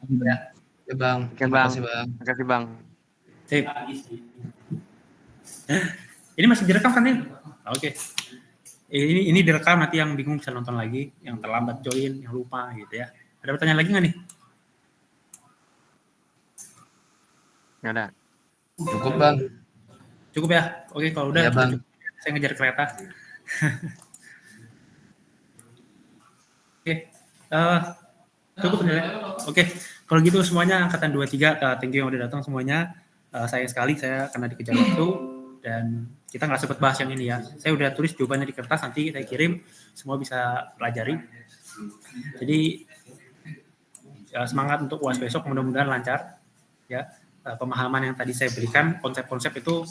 Ya bang. Oke bang. Terima kasih bang. Sip. Ini masih direkam kan ini? Oke. Ini direkam, nanti yang bingung bisa nonton lagi, yang terlambat join, yang lupa gitu ya. Ada pertanyaan lagi nggak nih? Nggak ada. Cukup bang. Cukup ya? Oke, kalau udah ya, bang. Saya ngejar kereta. Oke. Cukup ya. Oke, kalau gitu semuanya angkatan 23, thank you yang udah datang semuanya. Sayang sekali saya kena dikejar waktu dan kita nggak sempat bahas yang ini ya. Saya udah tulis jawabannya di kertas, nanti saya kirim, semua bisa pelajari. Jadi semangat untuk UAS besok, mudah-mudahan lancar. Ya, pemahaman yang tadi saya berikan, konsep-konsep itu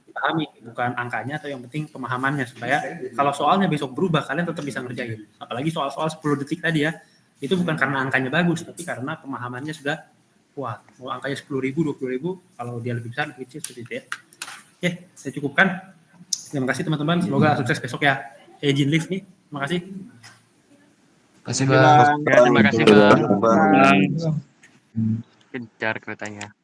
dipahami, bukan angkanya, atau yang penting pemahamannya, supaya kalau soalnya besok berubah, kalian tetap bisa ngerjain. Apalagi soal-soal 10 detik tadi ya, itu bukan karena angkanya bagus, tapi karena pemahamannya sudah kuat. Mau angkanya 10.000, 20.000, kalau dia lebih besar, lebih kecil, seperti itu ya. Oke, saya cukupkan. Terima kasih teman-teman, semoga sukses besok ya. Izin lift nih, terima kasih. Terima kasih, Bang. Ya, terima kasih, Bang. Bang. Kejar keretanya.